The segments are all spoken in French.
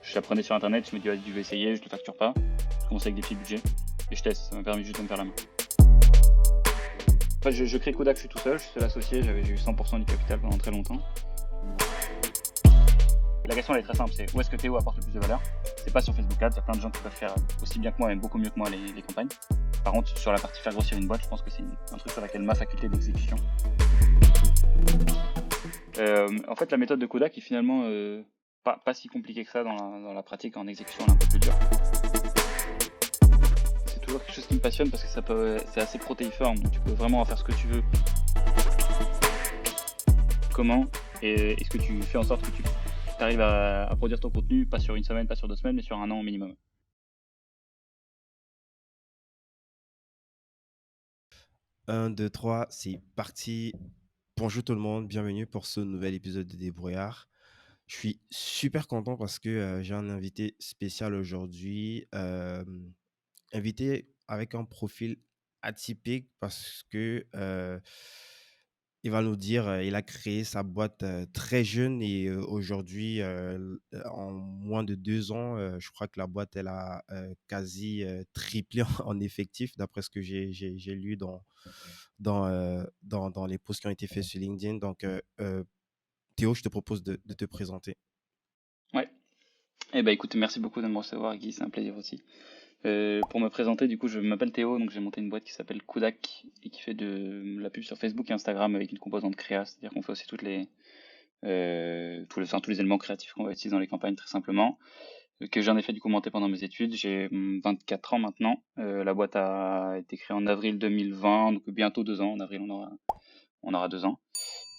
Je l'apprenais sur internet, je me dis vas-y, je vais essayer, je le facture pas. Je commence avec des petits budgets et je teste. Ça m'a permis juste de me faire la main. Enfin, je crée Kodak, je suis tout seul, je suis seul associé, j'ai eu 100% du capital pendant très longtemps. La question elle est très simple, c'est où est-ce que Théo apporte le plus de valeur? C'est pas sur Facebook Ads, il y a plein de gens qui peuvent faire aussi bien que moi, même beaucoup mieux que moi les campagnes. Par contre, sur la partie faire grossir une boîte, je pense que c'est un truc sur laquelle ma faculté d'exécution. En fait, la méthode de Kodak est finalement pas si compliquée que ça dans la pratique. En exécution, elle est un peu plus dure. C'est toujours quelque chose qui me passionne parce que c'est assez protéiforme, donc tu peux vraiment en faire ce que tu veux. Comment et est-ce que tu fais en sorte que tu arrives à produire ton contenu, pas sur une semaine, pas sur 2 semaines, mais sur un an au minimum. 1, 2, 3, c'est parti. Bonjour tout le monde, bienvenue pour ce nouvel épisode de Débrouillard. Je suis super content parce que j'ai un invité spécial aujourd'hui. Invité avec un profil atypique parce que il va nous dire, il a créé sa boîte très jeune et aujourd'hui, en moins de 2 ans, je crois que la boîte, elle a quasi triplé en effectif, d'après ce que j'ai lu dans les posts qui ont été faits sur LinkedIn. Donc, Théo, je te propose de te présenter. Ouais. Eh ben écoute, merci beaucoup de me recevoir, Guy, c'est un plaisir aussi. Pour me présenter, du coup, je m'appelle Théo, donc j'ai monté une boîte qui s'appelle Kodak et qui fait de la pub sur Facebook et Instagram avec une composante créa, c'est-à-dire qu'on fait aussi tous les éléments créatifs qu'on va utiliser dans les campagnes très simplement. Que j'en ai fait du coup monter pendant mes études. J'ai 24 ans maintenant. La boîte a été créée en avril 2020, donc bientôt 2 ans. En avril, on aura 2 ans.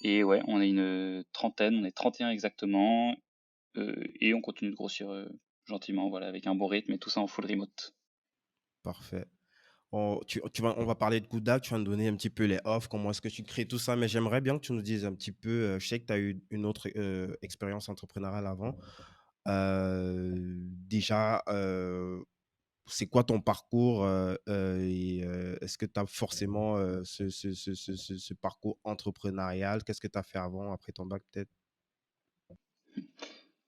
Et ouais, on est une trentaine, on est 31 exactement, et on continue de grossir gentiment, voilà, avec un bon rythme et tout ça en full remote. Parfait. On va parler de Kudak, tu vas nous donner un petit peu les offres, comment est-ce que tu crées tout ça, mais j'aimerais bien que tu nous dises un petit peu, je sais que tu as eu une autre expérience entrepreneuriale avant. Déjà, c'est quoi ton parcours et est-ce que tu as forcément ce parcours entrepreneurial? Qu'est-ce que tu as fait avant, après ton bac peut-être?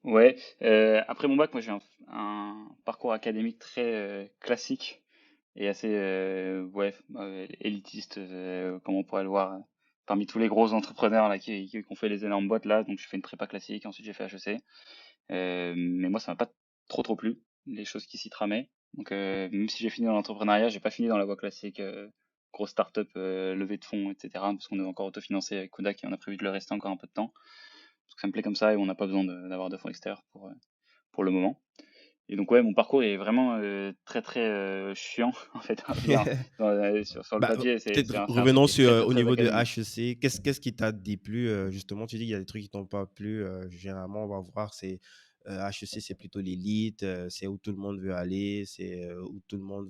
Ouais, après mon bac, moi j'ai un parcours académique très classique et assez ouais, élitiste, comme on pourrait le voir parmi tous les gros entrepreneurs là qui ont fait les énormes boîtes là. Donc j'ai fait une prépa classique, ensuite j'ai fait HEC. Mais moi, ça m'a pas trop plu, les choses qui s'y tramaient. Donc, même si j'ai fini dans l'entrepreneuriat, j'ai pas fini dans la voie classique, grosse start-up, levée de fonds, etc. Parce qu'on est encore autofinancé avec Kodak et on a prévu de le rester encore un peu de temps. Parce que ça me plaît comme ça et on n'a pas besoin d'avoir de fonds extérieurs pour le moment. Et donc, ouais, mon parcours est vraiment très très chiant, en fait. Je veux dire, sur le Bah, papier, peut-être c'est un truc revenons qui est sur très très au très niveau de académique. HEC. Qu'est-ce qui t'a déplu justement? Tu dis qu'il y a des trucs qui t'ont pas plu. Généralement, on va voir, c'est HEC, c'est plutôt l'élite, c'est où tout le monde veut aller, c'est où tout le monde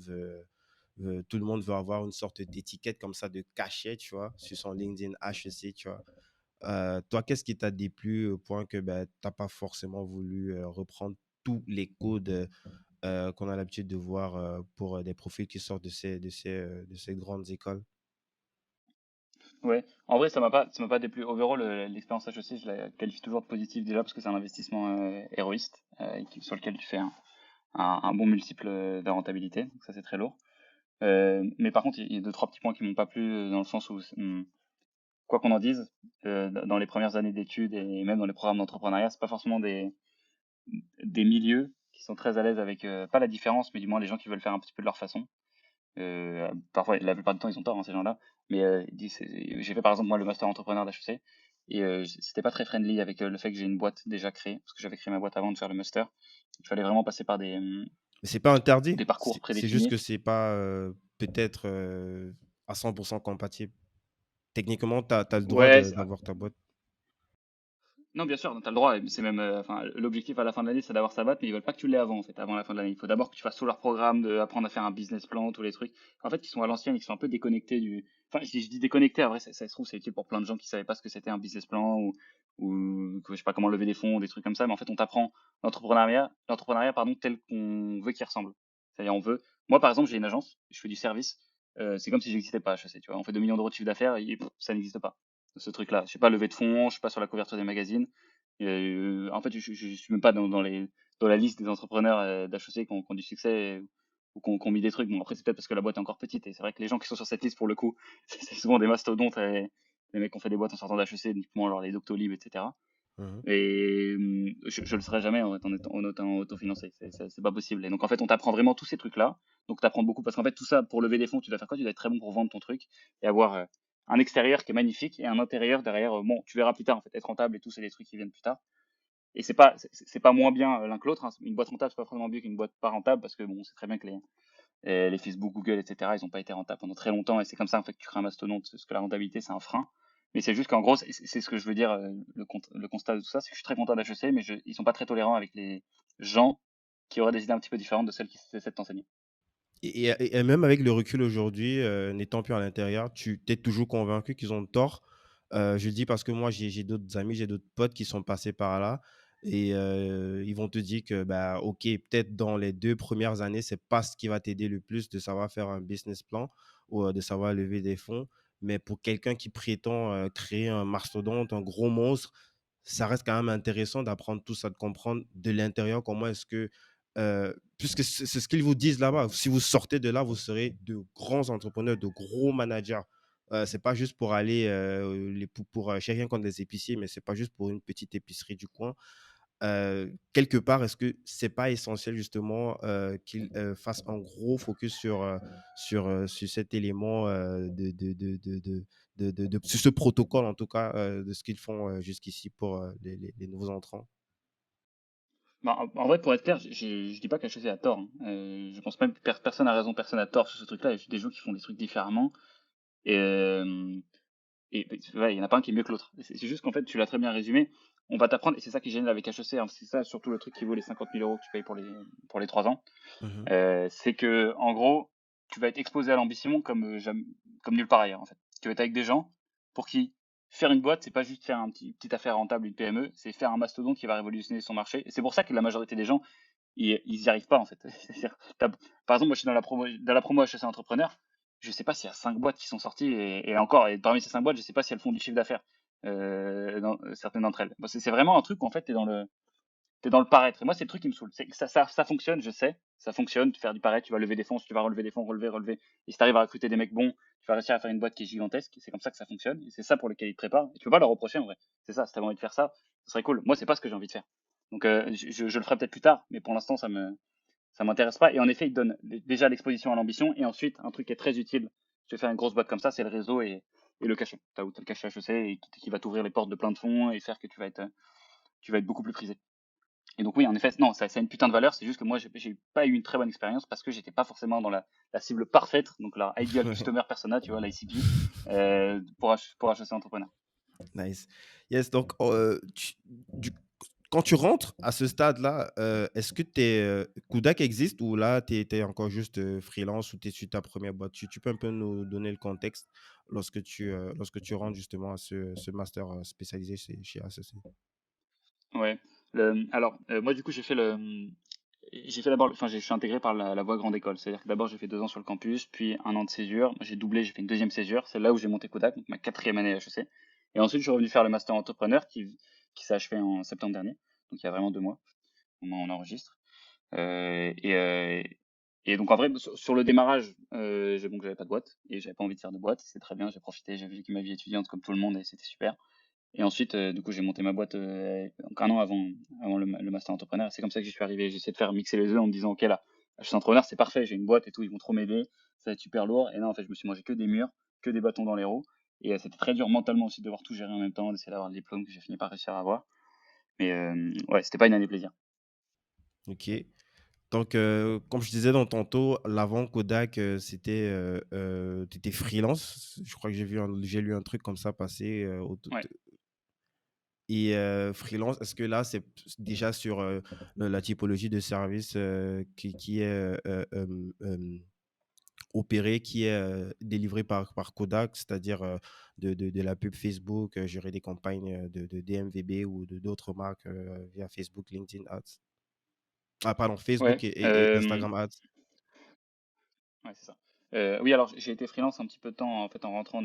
veut avoir une sorte d'étiquette comme ça de cachet, tu vois, sur son LinkedIn HEC, tu vois. Toi, qu'est-ce qui t'a déplu au point que ben, tu n'as pas forcément voulu reprendre tous les codes qu'on a l'habitude de voir pour des profils qui sortent de ces grandes écoles? Ouais, en vrai, ça m'a pas déplu. Overall, l'expérience HEC, je la qualifie toujours de positive déjà parce que c'est un investissement héroïste sur lequel tu fais un bon multiple de rentabilité. Donc ça, c'est très lourd. Mais par contre, il y a deux, trois petits points qui m'ont pas plu dans le sens où, quoi qu'on en dise, dans les premières années d'études et même dans les programmes d'entrepreneuriat, c'est pas forcément des milieux qui sont très à l'aise avec, pas la différence, mais du moins les gens qui veulent faire un petit peu de leur façon. Parfois, la plupart du temps, ils ont tort, hein, ces gens-là. Mais j'ai fait par exemple moi le master entrepreneur d'HEC et c'était pas très friendly avec le fait que j'ai une boîte déjà créée, parce que j'avais créé ma boîte avant de faire le master. Il fallait vraiment passer par Mais c'est pas interdit. des parcours C'est juste prédéfinis. que c'est pas peut-être à 100% compatible. Techniquement, tu as le droit Ouais, d'avoir ta boîte. non, bien sûr, t'as le droit. Et c'est même, enfin, l'objectif à la fin de l'année, c'est d'avoir sa boîte, mais ils veulent pas que tu l'aies avant, en fait, avant la fin de l'année. Il faut d'abord que tu fasses tout leur programme, de apprendre à faire un business plan, tous les trucs. En fait, qui sont à l'ancienne, qui sont un peu déconnectés enfin, je dis déconnectés, en vrai, ça se trouve, c'est utile pour plein de gens qui savaient pas ce que c'était un business plan ou que je sais pas comment lever des fonds, des trucs comme ça. Mais en fait, on t'apprend l'entrepreneuriat, pardon, tel qu'on veut qu'il ressemble. C'est-à-dire, moi, par exemple, j'ai une agence, je fais du service. C'est comme si j'existais pas, je sais, tu vois. On fait 2 millions d'euros de chiffre d'affaires et ça n'existe pas ce truc-là. Je suis pas levé de fonds, je suis pas sur la couverture des magazines. En fait, je suis même pas dans la liste des entrepreneurs d'HEC qui ont du succès ou qui ont mis des trucs. Bon, après, c'est peut-être parce que la boîte est encore petite. Et c'est vrai que les gens qui sont sur cette liste, pour le coup, c'est souvent des mastodontes. Et les mecs qui ont fait des boîtes en sortant d'HEC, uniquement genre les Doctolib, etc. Mhm. Et je le serai jamais en étant autofinancé. C'est pas possible. Et donc, en fait, on t'apprend vraiment tous ces trucs-là. Donc, t'apprends beaucoup parce qu'en fait, tout ça, pour lever des fonds, tu dois faire quoi? Tu dois être très bon pour vendre ton truc et avoir un extérieur qui est magnifique et un intérieur derrière. Bon, tu verras plus tard, en fait, être rentable et tout, c'est des trucs qui viennent plus tard. Et c'est pas moins bien l'un que l'autre, hein. Une boîte rentable, c'est pas forcément mieux qu'une boîte pas rentable parce que bon, c'est très bien que les Facebook, Google, etc., ils ont pas été rentables pendant très longtemps et c'est comme ça en fait que tu crées un mastodonte parce que la rentabilité c'est un frein. Mais c'est juste qu'en gros, c'est ce que je veux dire, le constat de tout ça, c'est que je suis très content d'HEC, mais ils sont pas très tolérants avec les gens qui auraient des idées un petit peu différentes de celles qui essaient de t'enseigner. Et même avec le recul aujourd'hui, n'étant plus à l'intérieur, tu t'es toujours convaincu qu'ils ont tort. Je le dis parce que moi, j'ai d'autres amis, j'ai d'autres potes qui sont passés par là et ils vont te dire que, bah, OK, peut-être dans les 2 premières années, c'est pas ce qui va t'aider le plus de savoir faire un business plan ou, de savoir lever des fonds. Mais pour quelqu'un qui prétend, créer un mastodonte, un gros monstre, ça reste quand même intéressant d'apprendre tout ça, de comprendre de l'intérieur comment est-ce que, puisque c'est ce qu'ils vous disent là-bas. Si vous sortez de là, vous serez de grands entrepreneurs, de gros managers. C'est pas juste pour aller pour chacun contre les épiciers, mais c'est pas juste pour une petite épicerie du coin. Quelque part, est-ce que c'est pas essentiel justement qu'ils fassent un gros focus sur cet élément sur ce protocole en tout cas de ce qu'ils font jusqu'ici pour les nouveaux entrants? Bah, en vrai, pour être clair, je dis pas qu'HEC a tort, hein. Je pense même que personne a raison, personne a tort sur ce truc-là. Il y a juste des gens qui font des trucs différemment. Et, ouais, il y en a pas un qui est mieux que l'autre. C'est juste qu'en fait, tu l'as très bien résumé. On va t'apprendre, et c'est ça qui est génial avec HEC, hein, c'est ça surtout le truc qui vaut les 50 000 euros que tu payes pour les 3 ans. Mhm. C'est que, en gros, tu vas être exposé à l'ambition comme nulle part ailleurs, en fait. Tu vas être avec des gens pour qui faire une boîte, c'est pas juste faire un petite affaire rentable, une PME, c'est faire un mastodonte qui va révolutionner son marché. Et c'est pour ça que la majorité des gens, ils y arrivent pas, en fait. C'est-à-dire, par exemple, moi, je suis dans la promo HEC Entrepreneur. Je sais pas s'il y a 5 boîtes qui sont sorties et encore, et parmi ces 5 boîtes, je sais pas si elles font du chiffre d'affaires, certaines d'entre elles. Bon, c'est vraiment un truc où, en fait, t'es dans le paraître. Et moi, c'est le truc qui me saoule. C'est que ça fonctionne, je sais. Ça fonctionne. Faire du paraître, tu vas lever des fonds, tu vas relever des fonds, relever, relever. Et si t'arrives à recruter des mecs bons, tu vas réussir à faire une boîte qui est gigantesque. C'est comme ça que ça fonctionne. Et c'est ça pour lequel ils te préparent. Et tu peux pas leur reprocher, en vrai. C'est ça. Si t'avais envie de faire ça, ce serait cool. Moi, c'est pas ce que j'ai envie de faire. Donc, je le ferai peut-être plus tard. Mais pour l'instant, ça m'intéresse pas. Et en effet, ils te donnent déjà l'exposition à l'ambition. Et ensuite, un truc qui est très utile. Tu veux faire une grosse boîte comme ça, c'est le réseau et le cachet. T'as le cachet HEC et qui va t'ouvrir les portes de plein de fonds et faire que tu vas être beaucoup plus prisé. Et donc oui, en effet, non, ça a une putain de valeur. C'est juste que moi, j'ai pas eu une très bonne expérience parce que j'étais pas forcément dans la cible parfaite, donc la ideal customer persona, tu vois, la ICP, pour HEC Entrepreneur. Nice. Yes, donc du quand tu rentres à ce stade-là, est-ce que Kudak existe ou là, tu es encore juste, freelance ou tu es sur ta première boîte? Tu peux un peu nous donner le contexte lorsque tu rentres justement à ce master, spécialisé chez ACC? Ouais. Alors, moi, du coup, j'ai fait d'abord, enfin, je suis intégré par la voie grande école. C'est-à-dire que d'abord, j'ai fait 2 ans sur le campus, puis un an de césure. J'ai doublé, j'ai fait une deuxième césure. C'est là où j'ai monté Kodak, donc ma quatrième année à HEC. Et ensuite, je suis revenu faire le master entrepreneur qui s'est achevé en septembre dernier. Donc, il y a vraiment 2 mois. On enregistre. Et donc, en vrai, sur le démarrage, bon, j'avais pas de boîte et j'avais pas envie de faire de boîte. C'est très bien, j'ai profité, j'ai vécu ma vie étudiante comme tout le monde et c'était super. Et ensuite, du coup, j'ai monté ma boîte donc un an avant le master entrepreneur. Et c'est comme ça que j'y suis arrivé. J'ai essayé de faire mixer les œufs en me disant, ok, là, je suis entrepreneur, c'est parfait, j'ai une boîte et tout, ils vont trop m'aider, ça va être super lourd. Et non, en fait, je me suis mangé que des murs, que des bâtons dans les roues. Et c'était très dur mentalement aussi de devoir tout gérer en même temps, d'essayer d'avoir le diplôme que j'ai fini par réussir à avoir. Mais ouais, c'était pas une année plaisir. OK. Donc, comme je disais dans tantôt, l'avant Kodak, tu étais freelance. Je crois que j'ai lu un truc comme ça passer, Ouais. et freelance, est-ce que là, c'est déjà sur, la typologie de service, qui est, opérée, qui est, délivrée par Kodak, c'est-à-dire, de la pub Facebook, gérer des campagnes, de DMVB ou d'autres marques, via Facebook, LinkedIn Ads? Ah pardon, Facebook Ouais. et Instagram Ads. Ouais, c'est ça. Oui, alors j'ai été freelance un petit peu de temps en fait en rentrant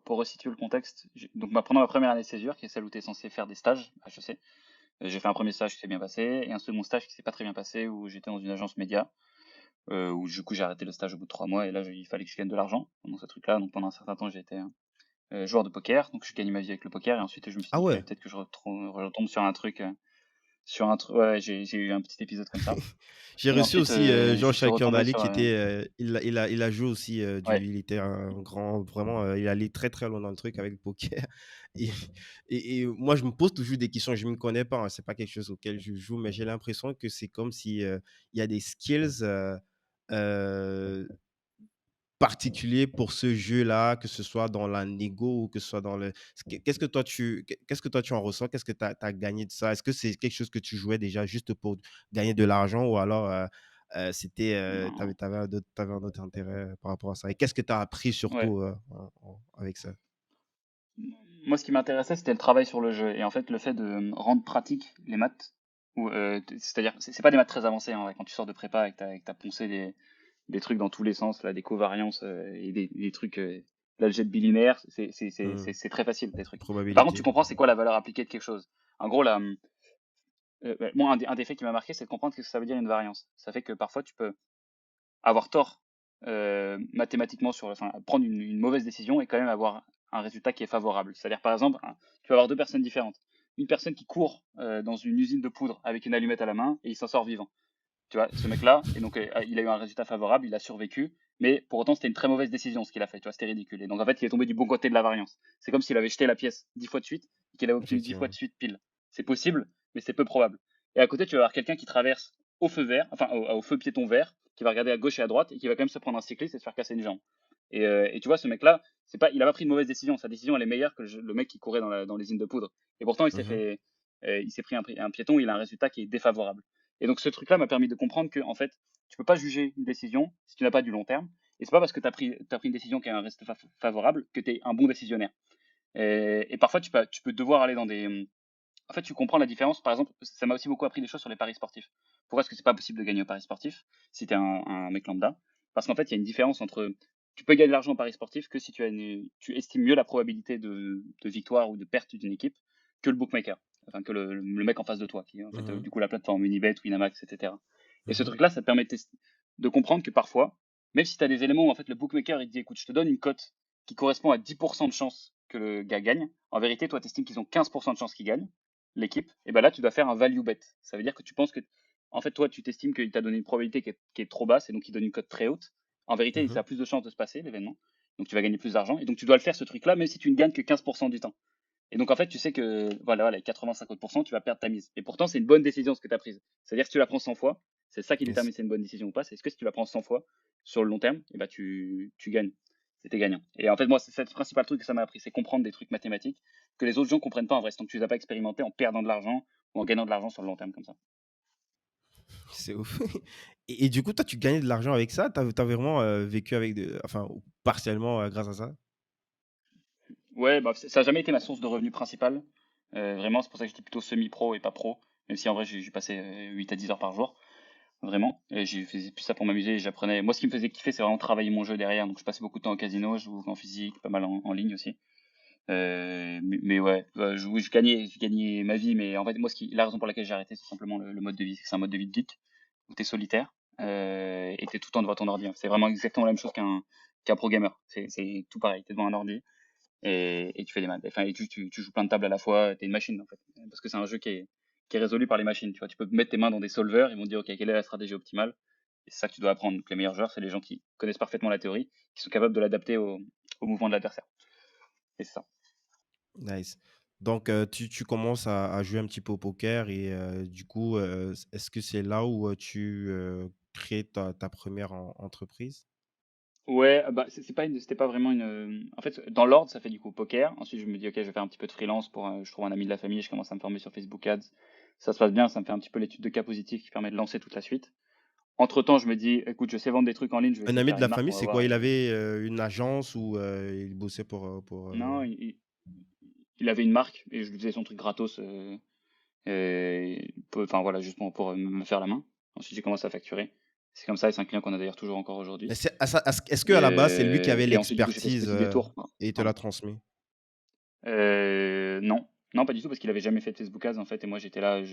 pour resituer le contexte. Donc pendant ma première année de césure, qui est celle où tu es censé faire des stages à HEC, J'ai fait un premier stage qui s'est bien passé et un second stage qui s'est pas très bien passé où j'étais dans une agence média, où du coup j'ai arrêté le stage au bout de 3 mois et là il fallait que je gagne de l'argent pendant ce truc-là. Donc pendant un certain temps j'ai été joueur de poker, donc je gagnais ma vie avec le poker et ensuite je me suis Ah dit qu'il ouais. fallait peut-être que je retombe sur un truc, ouais, j'ai eu un petit épisode comme ça. J'ai Et reçu ensuite aussi je suis Jean-Charles retombé Kambali sur qui était, il a joué aussi, ouais, il était un grand, vraiment, il allait très très loin dans le truc avec le poker. Et, et moi, je me pose toujours des questions. Je ne me connais pas, hein, c'est pas quelque chose auquel je joue, mais j'ai l'impression que c'est comme si il y a des skills euh, particulier pour ce jeu-là, que ce soit dans la négo ou que ce soit dans le... Qu'est-ce que toi tu en ressens? Qu'est-ce que tu as gagné de ça? Est-ce que c'est quelque chose que tu jouais déjà juste pour gagner de l'argent ou alors t'avais un autre intérêt par rapport à ça? Et qu'est-ce que tu as appris ouais. surtout avec ça? Moi, ce qui m'intéressait, c'était le travail sur le jeu. Et en fait, le fait de rendre pratique les maths, c'est-à-dire, c'est pas des maths très avancées, hein, ouais, quand tu sors de prépa et que t'as poncé des trucs dans tous les sens, là, des covariances et des trucs, l'algèbre bilinéaire, Hmm. c'est très facile, des trucs. Et par contre, tu Probabilité. comprends c'est quoi la valeur appliquée de quelque chose. En gros, là, moi, un des faits qui m'a marqué, c'est de comprendre ce que ça veut dire une variance. Ça fait que parfois, tu peux avoir tort mathématiquement enfin, prendre une mauvaise décision et quand même avoir un résultat qui est favorable. C'est-à-dire, par exemple, tu vas avoir deux personnes différentes. Une personne qui court dans une usine de poudre avec une allumette à la main et il s'en sort vivant. Tu vois, ce mec-là, et donc il a eu un résultat favorable, il a survécu, mais pour autant c'était une très mauvaise décision ce qu'il a fait, tu vois, c'était ridicule. Et donc en fait, il est tombé du bon côté de la variance. C'est comme s'il avait jeté la pièce 10 fois de suite et qu'il avait obtenu 10 fois de Effectivement. suite pile. C'est possible, mais c'est peu probable. Et à côté, tu vas avoir quelqu'un qui traverse au feu vert, enfin au feu piéton vert, qui va regarder à gauche et à droite et qui va quand même se prendre un cycliste et se faire casser une jambe. Et tu vois, ce mec-là, c'est pas, il a pas pris une mauvaise décision. Sa décision, elle est meilleure que le mec qui courait dans l'usine de poudre. Et pourtant, Mhm. il s'est pris un piéton, il a un résultat qui est défavorable. Et donc ce truc-là m'a permis de comprendre que en fait, tu peux pas juger une décision si tu n'as pas du long terme. Et c'est pas parce que t'as pris une décision qui a un résultat favorable que tu es un bon décisionnaire. Et parfois, tu peux devoir aller dans des. En fait, tu comprends la différence. Par exemple, ça m'a aussi beaucoup appris des choses sur les paris sportifs. Pourquoi est-ce que c'est pas possible de gagner au paris sportif si tu es un mec lambda? Parce qu'en fait, il y a une différence entre. Tu peux gagner de l'argent au paris sportif que si tu estimes mieux la probabilité de victoire ou de perte d'une équipe que le bookmaker. Enfin, que le mec en face de toi, qui est en fait Mhm. du coup la plateforme Unibet, Winamax, etc. Et ce Mhm. truc-là, ça te permet de comprendre que parfois, même si tu as des éléments où en fait le bookmaker il te dit écoute, je te donne une cote qui correspond à 10% de chance que le gars gagne, en vérité, toi, tu estimes qu'ils ont 15% de chance qu'ils gagnent, l'équipe, et ben là, tu dois faire un value bet. Ça veut dire que tu penses que, en fait, toi, tu t'estimes qu'il t'a donné une probabilité qui est trop basse et donc il donne une cote très haute. En vérité, ça Mhm. a plus de chances de se passer, l'événement. Donc tu vas gagner plus d'argent. Et donc tu dois le faire, ce truc-là, même si tu ne gagnes que 15% du temps. Et donc en fait, tu sais que, voilà, 80-50%, tu vas perdre ta mise. Et pourtant, c'est une bonne décision ce que tu as prise. C'est-à-dire que si tu la prends 100 fois, c'est ça qui Yes. détermine si c'est une bonne décision ou pas. C'est est-ce que si tu la prends 100 fois sur le long terme, et ben tu gagnes. C'était gagnant. Et en fait, moi, c'est le principal truc que ça m'a appris, c'est comprendre des trucs mathématiques que les autres gens comprennent pas en vrai, tant que tu les as pas expérimentés en perdant de l'argent ou en gagnant de l'argent sur le long terme comme ça. C'est ouf. Et du coup, toi, tu gagnais de l'argent avec ça? T'as vraiment vécu avec enfin, partiellement grâce à ça? Ouais, bah, ça a jamais été ma source de revenus principale. Vraiment, c'est pour ça que j'étais plutôt semi-pro et pas pro. Même si en vrai, j'ai passé 8 à 10 heures par jour. Vraiment. Et j'ai fait plus ça pour m'amuser. J'apprenais. Moi, ce qui me faisait kiffer, c'est vraiment travailler mon jeu derrière. Donc, je passais beaucoup de temps au casino, je jouais en physique, pas mal en ligne aussi. Mais ouais, oui, je gagnais ma vie. Mais en fait, moi, la raison pour laquelle j'ai arrêté, c'est simplement le mode de vie. C'est un mode de vie de geek où t'es solitaire et t'es tout le temps devant ton ordi, hein. C'est vraiment exactement la même chose qu'un pro gamer. C'est tout pareil. T'es devant un ordi et tu fais des maths. Enfin, et tu joues plein de tables à la fois, t'es une machine en fait. Parce que c'est un jeu qui est résolu par les machines. Tu vois, tu peux mettre tes mains dans des solvers, ils vont te dire ok, quelle est la stratégie optimale. Et c'est ça que tu dois apprendre. Donc les meilleurs joueurs, c'est les gens qui connaissent parfaitement la théorie, qui sont capables de l'adapter au mouvement de l'adversaire. Et c'est ça. Nice. Donc, tu commences à jouer un petit peu au poker et du coup, est-ce que c'est là où tu crées ta première entreprise? Ouais, bah c'était pas vraiment En fait, dans l'ordre, ça fait du coup poker. Ensuite, je me dis ok, je vais faire un petit peu de freelance pour. Je trouve un ami de la famille, je commence à me former sur Facebook Ads. Ça se passe bien, ça me fait un petit peu l'étude de cas positif qui permet de lancer toute la suite. Entre-temps, je me dis, écoute, je sais vendre des trucs en ligne, je vais Un essayer de ami faire de une la marque, famille, on va c'est voir. quoi? Il avait une agence ou il bossait Non, il avait une marque et je lui faisais son truc gratos. Enfin voilà, juste pour me faire la main. Ensuite, j'ai commencé à facturer. C'est comme ça, et c'est un client qu'on a d'ailleurs toujours encore aujourd'hui. Est-ce qu'à la base, c'est lui qui avait Et ensuite, du coup, j'ai fait ce l'expertise petit détour. et il te Pardon. l'a transmis? Non. Non, pas du tout, parce qu'il avait jamais fait de Facebook Ads en fait, et moi j'étais là,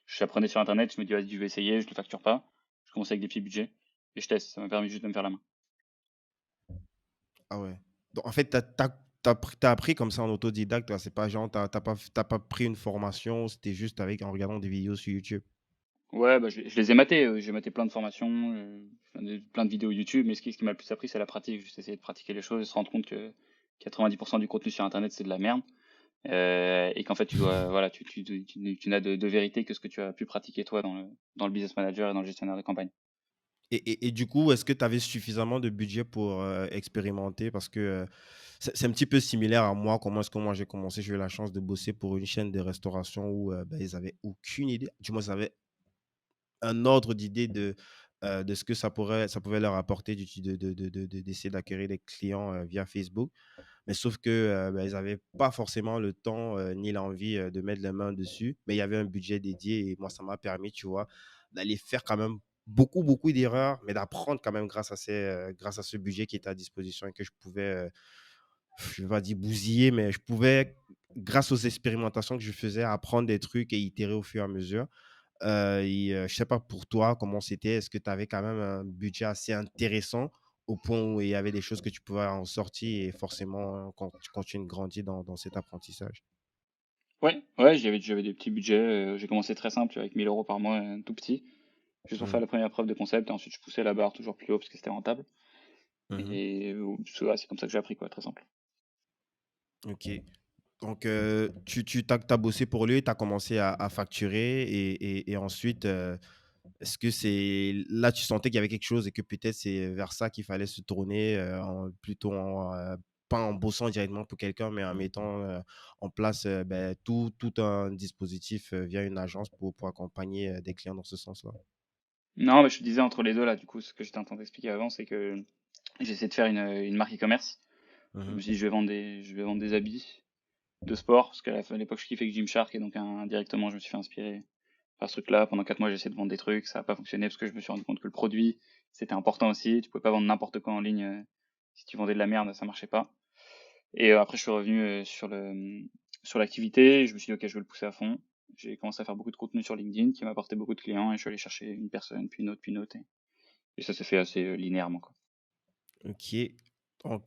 j'apprenais sur Internet, je me dis vas-y, je vais essayer, je le facture pas. Je commençais avec des petits budgets, et je teste, ça m'a permis juste de me faire la main. Ah ouais. Donc, en fait, t'as appris comme ça en autodidacte, toi. C'est pas genre, t'as pas pris une formation, c'était juste avec, en regardant des vidéos sur YouTube. Ouais, bah, je les ai matés, j'ai maté plein de formations, plein de vidéos YouTube, mais ce qui m'a le plus appris, c'est la pratique. Juste essayer de pratiquer les choses, se rendre compte que 90% du contenu sur Internet, c'est de la merde, et qu'en fait, tu dois, voilà, tu n'as de vérité que ce que tu as pu pratiquer toi dans le business manager et dans le gestionnaire de campagne. Et du coup, est-ce que tu avais suffisamment de budget pour expérimenter? Parce que c'est un petit peu similaire à moi. Comment est-ce que moi j'ai commencé? J'ai eu la chance de bosser pour une chaîne de restauration où ben, ils avaient aucune idée. Du moins, ils avaient un ordre d'idée de ce que ça pouvait leur apporter d'essayer d'acquérir des clients via Facebook. Mais sauf que ben, ils n'avaient pas forcément le temps ni l'envie de mettre les mains dessus. Mais il y avait un budget dédié et moi, ça m'a permis, tu vois, d'aller faire quand même beaucoup d'erreurs, mais d'apprendre quand même grâce à ce budget qui était à disposition et que je pouvais, je vais pas dire bousiller, mais je pouvais, grâce aux expérimentations que je faisais, apprendre des trucs et itérer au fur et à mesure. Je sais pas pour toi comment c'était. Est-ce que tu avais quand même un budget assez intéressant au point où il y avait des choses que tu pouvais en sortir et forcément quand tu continues de grandir dans cet apprentissage? Ouais, ouais, j'avais des petits budgets, j'ai commencé très simple avec 1 000 € par mois, tout petit, juste pour faire Mhm. la première preuve de concept, et ensuite je poussais la barre toujours plus haut parce que c'était rentable. Mhm. Et ouais, c'est comme ça que j'ai appris, quoi, très simple. Ok. Donc, t'as bossé pour lui, tu as commencé à facturer et ensuite, est-ce que c'est là, tu sentais qu'il y avait quelque chose et que peut-être c'est vers ça qu'il fallait se tourner, plutôt pas en bossant directement pour quelqu'un, mais en mettant en place ben, tout un dispositif via une agence pour accompagner des clients dans ce sens-là? Non, mais je te disais entre les deux là, du coup, ce que j'étais en train d'expliquer avant, c'est que j'ai essayé de faire une marque e-commerce. Je me Mhm. suis dit, je vais vendre des habits de sport, parce qu'à l'époque, je kiffais Gymshark, et donc indirectement, je me suis fait inspirer par ce truc-là. Pendant 4 mois, j'ai essayé de vendre des trucs, ça n'a pas fonctionné parce que je me suis rendu compte que le produit, c'était important aussi. Tu pouvais pas vendre n'importe quoi en ligne. Si tu vendais de la merde, ça marchait pas. Et après, je suis revenu sur l'activité. Je me suis dit, ok, je vais le pousser à fond. J'ai commencé à faire beaucoup de contenu sur LinkedIn qui m'a apporté beaucoup de clients, et je suis allé chercher une personne, puis une autre, puis une autre. Et ça s'est fait assez linéairement, quoi. Ok. Donc,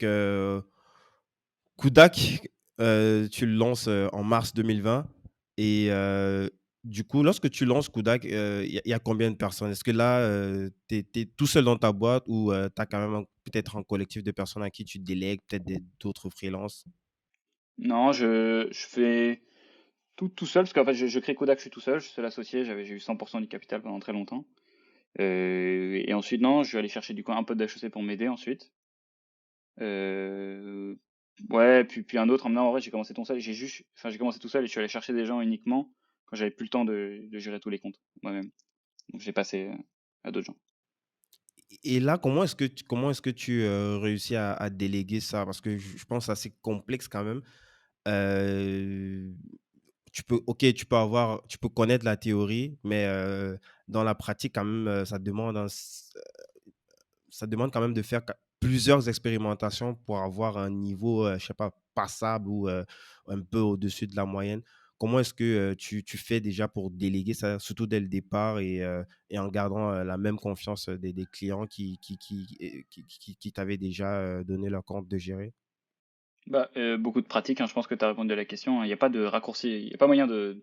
Kudak, tu le lances en mars 2020 et du coup, lorsque tu lances Kudak, il y a combien de personnes? Est-ce que là, tu es tout seul dans ta boîte ou tu as quand même peut-être un collectif de personnes à qui tu délègues, peut-être d'autres freelances? Non, je fais tout seul, parce qu'en fait, je crée Kodak, je suis tout seul, je suis seul associé, j'ai eu 100% du capital pendant très longtemps. Et ensuite, non, je vais aller chercher du coup un pote d'HEC pour m'aider ensuite. Euh, ouais, puis un autre. En vrai, j'ai commencé tout seul, j'ai commencé tout seul et je suis allé chercher des gens uniquement quand j'avais plus le temps de gérer tous les comptes moi-même. Donc j'ai passé à d'autres gens. Et là, comment est-ce que tu réussis à déléguer ça? Parce que je pense que c'est assez complexe quand même. Euh, tu peux connaître la théorie, mais dans la pratique, quand même, ça demande quand même de faire plusieurs expérimentations pour avoir un niveau, je sais pas, passable ou un peu au-dessus de la moyenne. Comment est-ce que tu fais déjà pour déléguer ça, surtout dès le départ et en gardant la même confiance des clients qui t'avaient déjà donné leur compte de gérer? Bah, beaucoup de pratique, hein, je pense que tu as répondu à la question, hein. Il n'y a pas de raccourci, il n'y a pas moyen de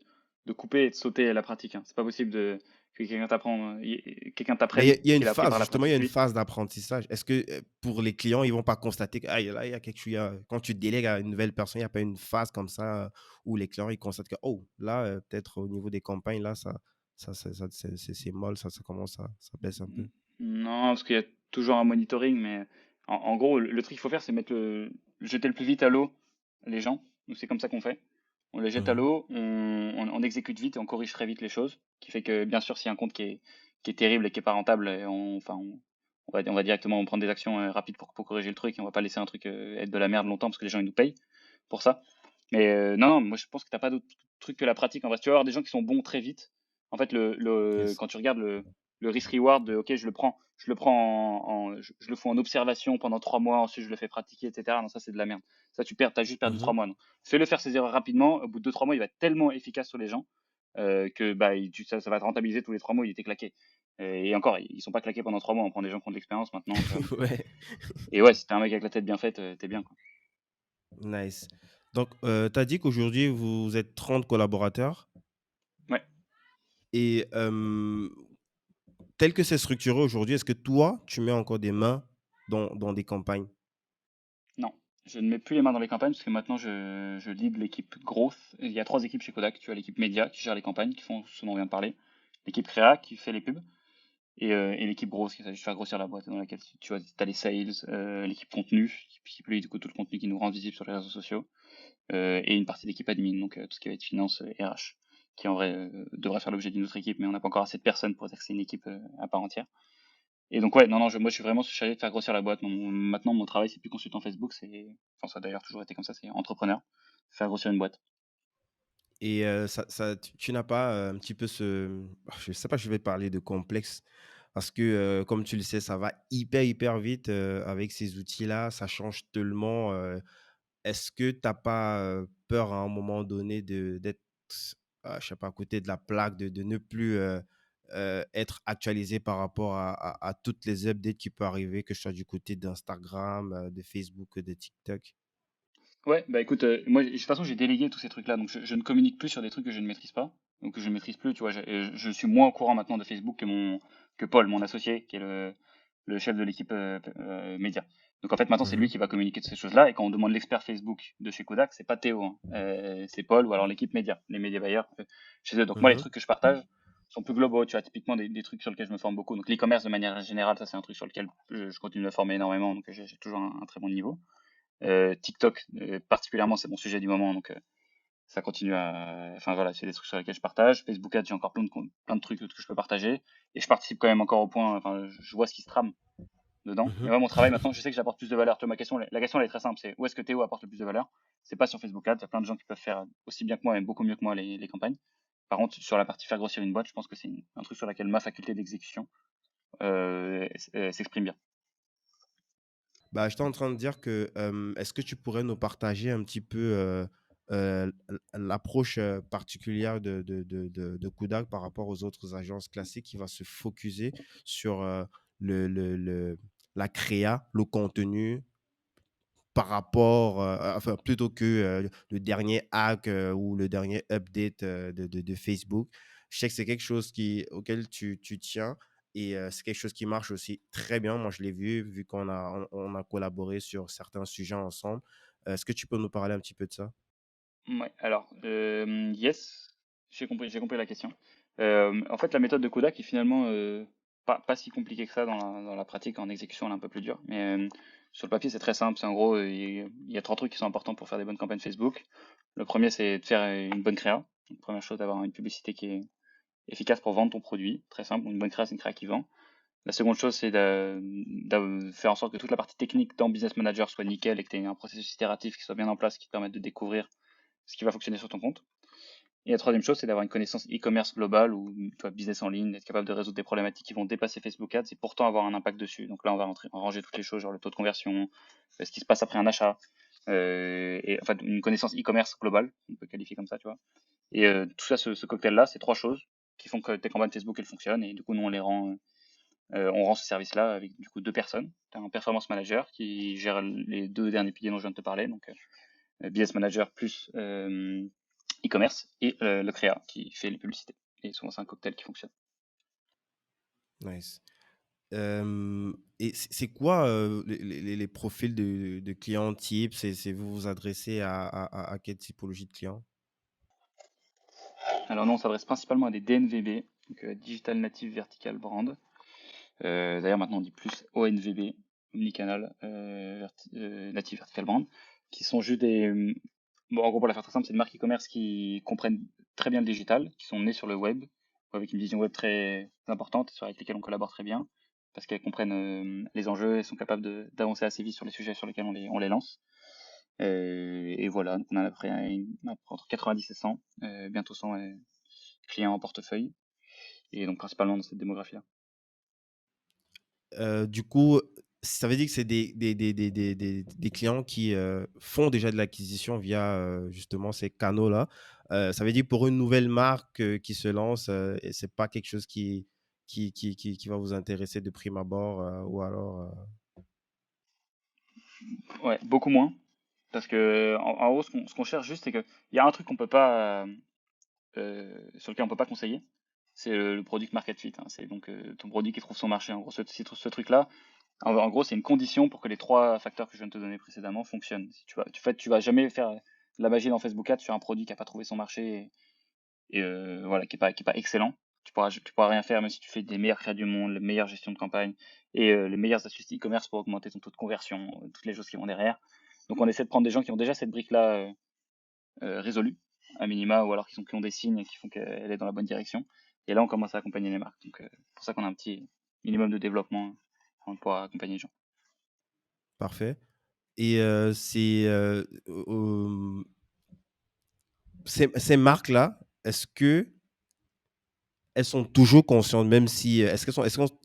couper et de sauter la pratique, hein. C'est pas possible que quelqu'un Mais t'apprenne il y ce a une qu'il a appris par phase, la justement, il y pratique, a une lui. phase d'apprentissage. Est-ce que pour les clients, ils vont pas constater que ah, là, il y a quelque chose, quand tu délègues à une nouvelle personne, il n'y a pas une phase comme ça où les clients ils constatent que oh, là, peut-être au niveau des campagnes, là, c'est molle, ça commence ça baisse un peu. Non, parce qu'il y a toujours un monitoring, mais en gros, le truc qu'il faut faire, c'est jeter le plus vite à l'eau les gens. Donc c'est comme ça qu'on fait. On les jette à Mhm. l'eau, on exécute vite et on corrige très vite les choses. Qui fait que, bien sûr, s'il y a un compte qui est terrible et qui est pas rentable, on va directement prendre des actions rapides pour corriger le truc, et on va pas laisser un truc être de la merde longtemps parce que les gens ils nous payent pour ça. Mais non, non, moi je pense que t'as pas d'autre truc que la pratique. En vrai, si tu vas avoir des gens qui sont bons très vite. En fait, Yes. quand tu regardes le risk-reward de, ok, je le fais en observation pendant 3 mois, ensuite je le fais pratiquer, etc. Non, ça, c'est de la merde. Ça, t'as juste perdu Mhm. 3 mois. Non. Fais-le faire ses erreurs rapidement. Au bout de 2-3 mois, il va être tellement efficace sur les gens que bah, ça va te rentabiliser tous les 3 mois, il était claqué. Et encore, ils sont pas claqués pendant 3 mois. On prend des gens qui ont de l'expérience maintenant, tu vois. Donc, Ouais, et ouais, si t'es un mec avec la tête bien faite, t'es bien, quoi. nice. Donc, tu as dit qu'aujourd'hui, vous êtes 30 collaborateurs Ouais. et tel que c'est structuré aujourd'hui, est-ce que toi, tu mets encore des mains dans des campagnes? Non, je ne mets plus les mains dans les campagnes parce que maintenant je lead l'équipe growth. Il y a 3 équipes chez Kodak. Tu as l'équipe média qui gère les campagnes, qui font ce dont on vient de parler, l'équipe créa qui fait les pubs, et l'équipe grosse qui s'agit de faire grossir la boîte, dans laquelle tu vois, as les sales, l'équipe contenu qui publie du coup tout le contenu qui nous rend visible sur les réseaux sociaux, et une partie d'équipe admin, donc tout ce qui va être finance, RH, qui en vrai devrait faire l'objet d'une autre équipe, mais on n'a pas encore assez de personnes pour dire que c'est une équipe à part entière. Et donc ouais, non, non, moi je suis vraiment chargé de faire grossir la boîte. Maintenant, mon travail, c'est plus consultant Facebook, enfin, ça a d'ailleurs toujours été comme ça, c'est entrepreneur, faire grossir une boîte. Et tu n'as pas un petit peu je sais pas, je vais parler de complexe parce que, comme tu le sais, ça va hyper, hyper vite avec ces outils-là, ça change tellement. Est-ce que tu n'as pas peur à un moment donné d'être, je sais pas, à côté de la plaque, de ne plus être actualisé par rapport à toutes les updates qui peuvent arriver, que ce soit du côté d'Instagram, de Facebook, de TikTok? Ouais, bah écoute, moi, de toute façon, j'ai délégué tous ces trucs-là, donc je ne communique plus sur des trucs que je ne maîtrise pas, donc que je ne maîtrise plus, tu vois. Je suis moins au courant maintenant de Facebook que Paul, mon associé, qui est le chef de l'équipe média. Donc en fait, maintenant, c'est lui Mhm, qui va communiquer de ces choses-là, et quand on demande l'expert Facebook de chez Kodak, c'est pas Théo, hein. C'est Paul ou alors l'équipe média, les médias buyers chez eux. Donc moi, les mhm, trucs que je partage sont plus globaux, tu vois, typiquement des trucs sur lesquels je me forme beaucoup. Donc l'e-commerce de manière générale, ça c'est un truc sur lequel je continue de me former énormément, donc j'ai toujours un très bon niveau. TikTok, particulièrement, c'est mon sujet du moment, donc ça continue à. Enfin voilà, c'est des trucs sur lesquels je partage. Facebook Ads, j'ai encore plein de trucs que je peux partager. Et je participe quand même encore au point, enfin, je vois ce qui se trame dedans. Mais mhm. moi, mon travail maintenant, je sais que j'apporte plus de valeur. Tu vois, la question, elle est très simple, c'est où est-ce que Théo apporte le plus de valeur? C'est pas sur Facebook Ads, il y a plein de gens qui peuvent faire aussi bien que moi, et beaucoup mieux que moi, les campagnes. Par contre, sur la partie faire grossir une boîte, je pense que c'est un truc sur lequel ma faculté d'exécution s'exprime bien. Bah, j'étais en train de dire que, est-ce que tu pourrais nous partager un petit peu, l'approche, particulière de Kudak par rapport aux autres agences classiques qui va se focuser sur, le la créa, le contenu par rapport, enfin plutôt que, le dernier hack, ou le dernier update, de Facebook. Je sais que c'est quelque chose auquel tu tiens et c'est quelque chose qui marche aussi très bien. Moi, je l'ai vu qu'on a collaboré sur certains sujets ensemble. Est-ce que tu peux nous parler un petit peu de ça? Ouais, alors, yes, j'ai compris la question. En fait, la méthode de Kodak est finalement pas si compliquée que ça dans la pratique. En exécution, elle est un peu plus dure. Mais sur le papier, c'est très simple. C'est en gros, il y a 3 trucs qui sont importants pour faire des bonnes campagnes Facebook. Le premier, c'est de faire une bonne créa. Donc, première chose, d'avoir une publicité qui est efficace pour vendre ton produit. Très simple. Une bonne créa, c'est une créa qui vend. La seconde chose, c'est de faire en sorte que toute la partie technique dans Business Manager soit nickel et que tu aies un processus itératif qui soit bien en place, qui te permette de découvrir ce qui va fonctionner sur ton compte. Et la troisième chose, c'est d'avoir une connaissance e-commerce globale ou toi, business en ligne, être capable de résoudre des problématiques qui vont dépasser Facebook Ads et pourtant avoir un impact dessus. Donc là, on va ranger toutes les choses, genre le taux de conversion, ce qui se passe après un achat, et en fait une connaissance e-commerce globale, on peut qualifier comme ça, tu vois. Et tout ça, ce cocktail-là, c'est 3 choses qui font que tes campagnes Facebook elles fonctionnent et du coup nous on rend ce service-là avec du coup 2 personnes. Tu as un performance manager qui gère les 2 derniers piliers dont je viens de te parler, donc business manager plus e-commerce et le créa qui fait les publicités. Et souvent, c'est un cocktail qui fonctionne. Nice. Et c'est quoi, les profils de clients types? Vous vous adressez à quelle typologie de clients? Alors, nous, on s'adresse principalement à des DNVB, donc Digital Native Vertical Brand. D'ailleurs, maintenant, on dit plus ONVB, Omnicanal Native Vertical Brand, qui sont juste des. Bon, en gros, pour la faire très simple, c'est des marques e-commerce qui comprennent très bien le digital, qui sont nées sur le web, avec une vision web très importante, avec lesquelles on collabore très bien, parce qu'elles comprennent les enjeux et sont capables d'avancer assez vite sur les sujets sur lesquels on les lance. Et voilà, donc on a à peu près entre 90 et 100, bientôt 100 clients en portefeuille, et donc principalement dans cette démographie-là. Du coup, ça veut dire que c'est des clients qui, font déjà de l'acquisition via, justement ces canaux-là. Ça veut dire pour une nouvelle marque, qui se lance, et c'est pas quelque chose qui va vous intéresser de prime abord, ou alors, Ouais, beaucoup moins. Parce que, en gros, ce qu'on cherche juste, c'est que il y a un truc qu'on peut pas, sur lequel on peut pas conseiller, c'est le product market fit, hein. C'est donc ton produit qui trouve son marché. En gros, ce truc-là, en gros, c'est une condition pour que les trois facteurs que je viens de te donner précédemment fonctionnent. Si tu vas jamais faire de la magie dans Facebook Ads sur un produit qui a pas trouvé son marché et voilà, qui est pas excellent. Tu pourras rien faire, même si tu fais des meilleurs créas du monde, les meilleures gestions de campagne et les meilleures astuces e-commerce pour augmenter ton taux de conversion, toutes les choses qui vont derrière. Donc, on essaie de prendre des gens qui ont déjà cette brique-là résolue, à minima, ou alors qui ont des signes qui font qu'elle est dans la bonne direction. Et là, on commence à accompagner les marques. Donc, pour ça qu'on a un petit minimum de développement avant de pouvoir accompagner les gens. parfait. Et ces marques-là, est-ce que elles sont toujours conscientes, même si, elles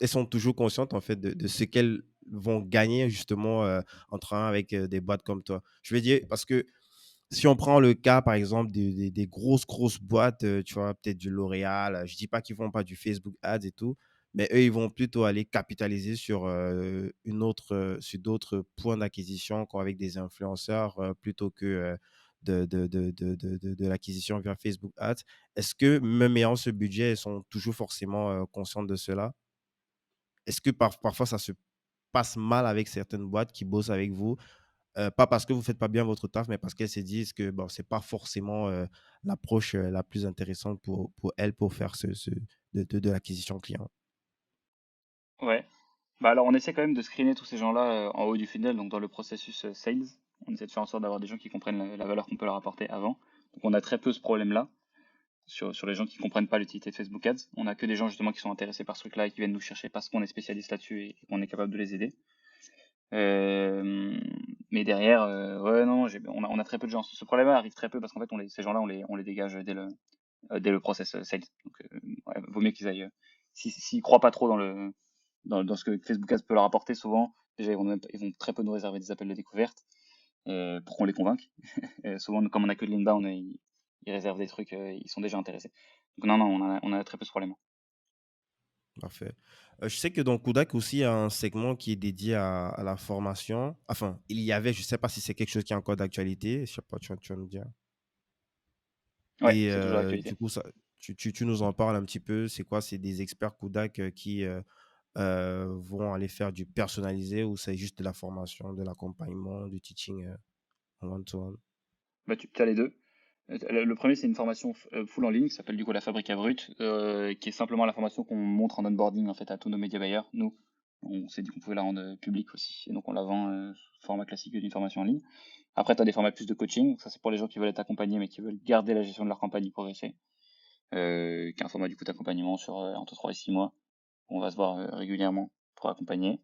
sont toujours conscientes, en fait, de ce qu'elles vont gagner justement, en travaillant avec, des boîtes comme toi? Je veux dire, parce que si on prend le cas, par exemple, des grosses, grosses boîtes, tu vois, peut-être du L'Oréal, je dis pas qu'ils font pas du Facebook Ads et tout, mais eux, ils vont plutôt aller capitaliser sur, sur d'autres points d'acquisition, comme avec des influenceurs, plutôt que, de l'acquisition via Facebook Ads. Est-ce que, même ayant ce budget, elles sont toujours forcément, conscientes de cela? Est-ce que parfois ça se passe mal avec certaines boîtes qui bossent avec vous? Pas parce que vous faites pas bien votre taf, mais parce qu'elles se disent que, bon, c'est pas forcément, l'approche, la plus intéressante pour elles, pour faire de l'acquisition client. Ouais. Bah alors, on essaie quand même de screener tous ces gens-là en haut du funnel, donc dans le processus sales. On essaie de faire en sorte d'avoir des gens qui comprennent la valeur qu'on peut leur apporter avant. Donc, on a très peu ce problème-là sur les gens qui comprennent pas l'utilité de Facebook Ads. On a que des gens justement qui sont intéressés par ce truc-là et qui viennent nous chercher parce qu'on est spécialiste là-dessus et qu'on est capable de les aider. Euh, mais derrière, ouais, non, on a très peu de gens. Ce problème-là arrive très peu parce qu'en fait, ces gens-là, on les dégage dès le process sales. Donc, ouais, vaut mieux qu'ils aillent. S'ils croient pas trop dans ce que Facebook Ads peut leur apporter, souvent, déjà, ils vont très peu nous réserver des appels de découverte pour qu'on les convainque. Souvent, comme on a que de l'inbound, ils réservent des trucs, ils sont déjà intéressés. Donc, non, non, on a très peu ce problème. Parfait. Je sais que dans Kudak aussi, il y a un segment qui est dédié à la formation. Enfin, il y avait, je sais pas si c'est quelque chose qui est encore d'actualité, je sais pas, tu vas nous dire. Ouais, Et c'est toujours du d'actualité. coup, ça tu nous en parles un petit peu? C'est quoi? C'est des experts Kudak, qui, vont aller faire du personnalisé, ou c'est juste de la formation, de l'accompagnement, du teaching, en one to one? Bah, tu as les deux. Le premier, c'est une formation full en ligne qui s'appelle du coup la Fabrica Brut, qui est simplement la formation qu'on montre en onboarding en fait à tous nos médias buyers. Nous, on s'est dit qu'on pouvait la rendre publique aussi, et donc on la vend sous format classique d'une formation en ligne. Après, tu as des formats plus de coaching, donc ça c'est pour les gens qui veulent être accompagnés mais qui veulent garder la gestion de leur campagne et progresser, qui est un format du coup d'accompagnement sur entre 3 et 6 mois. On va se voir régulièrement pour accompagner.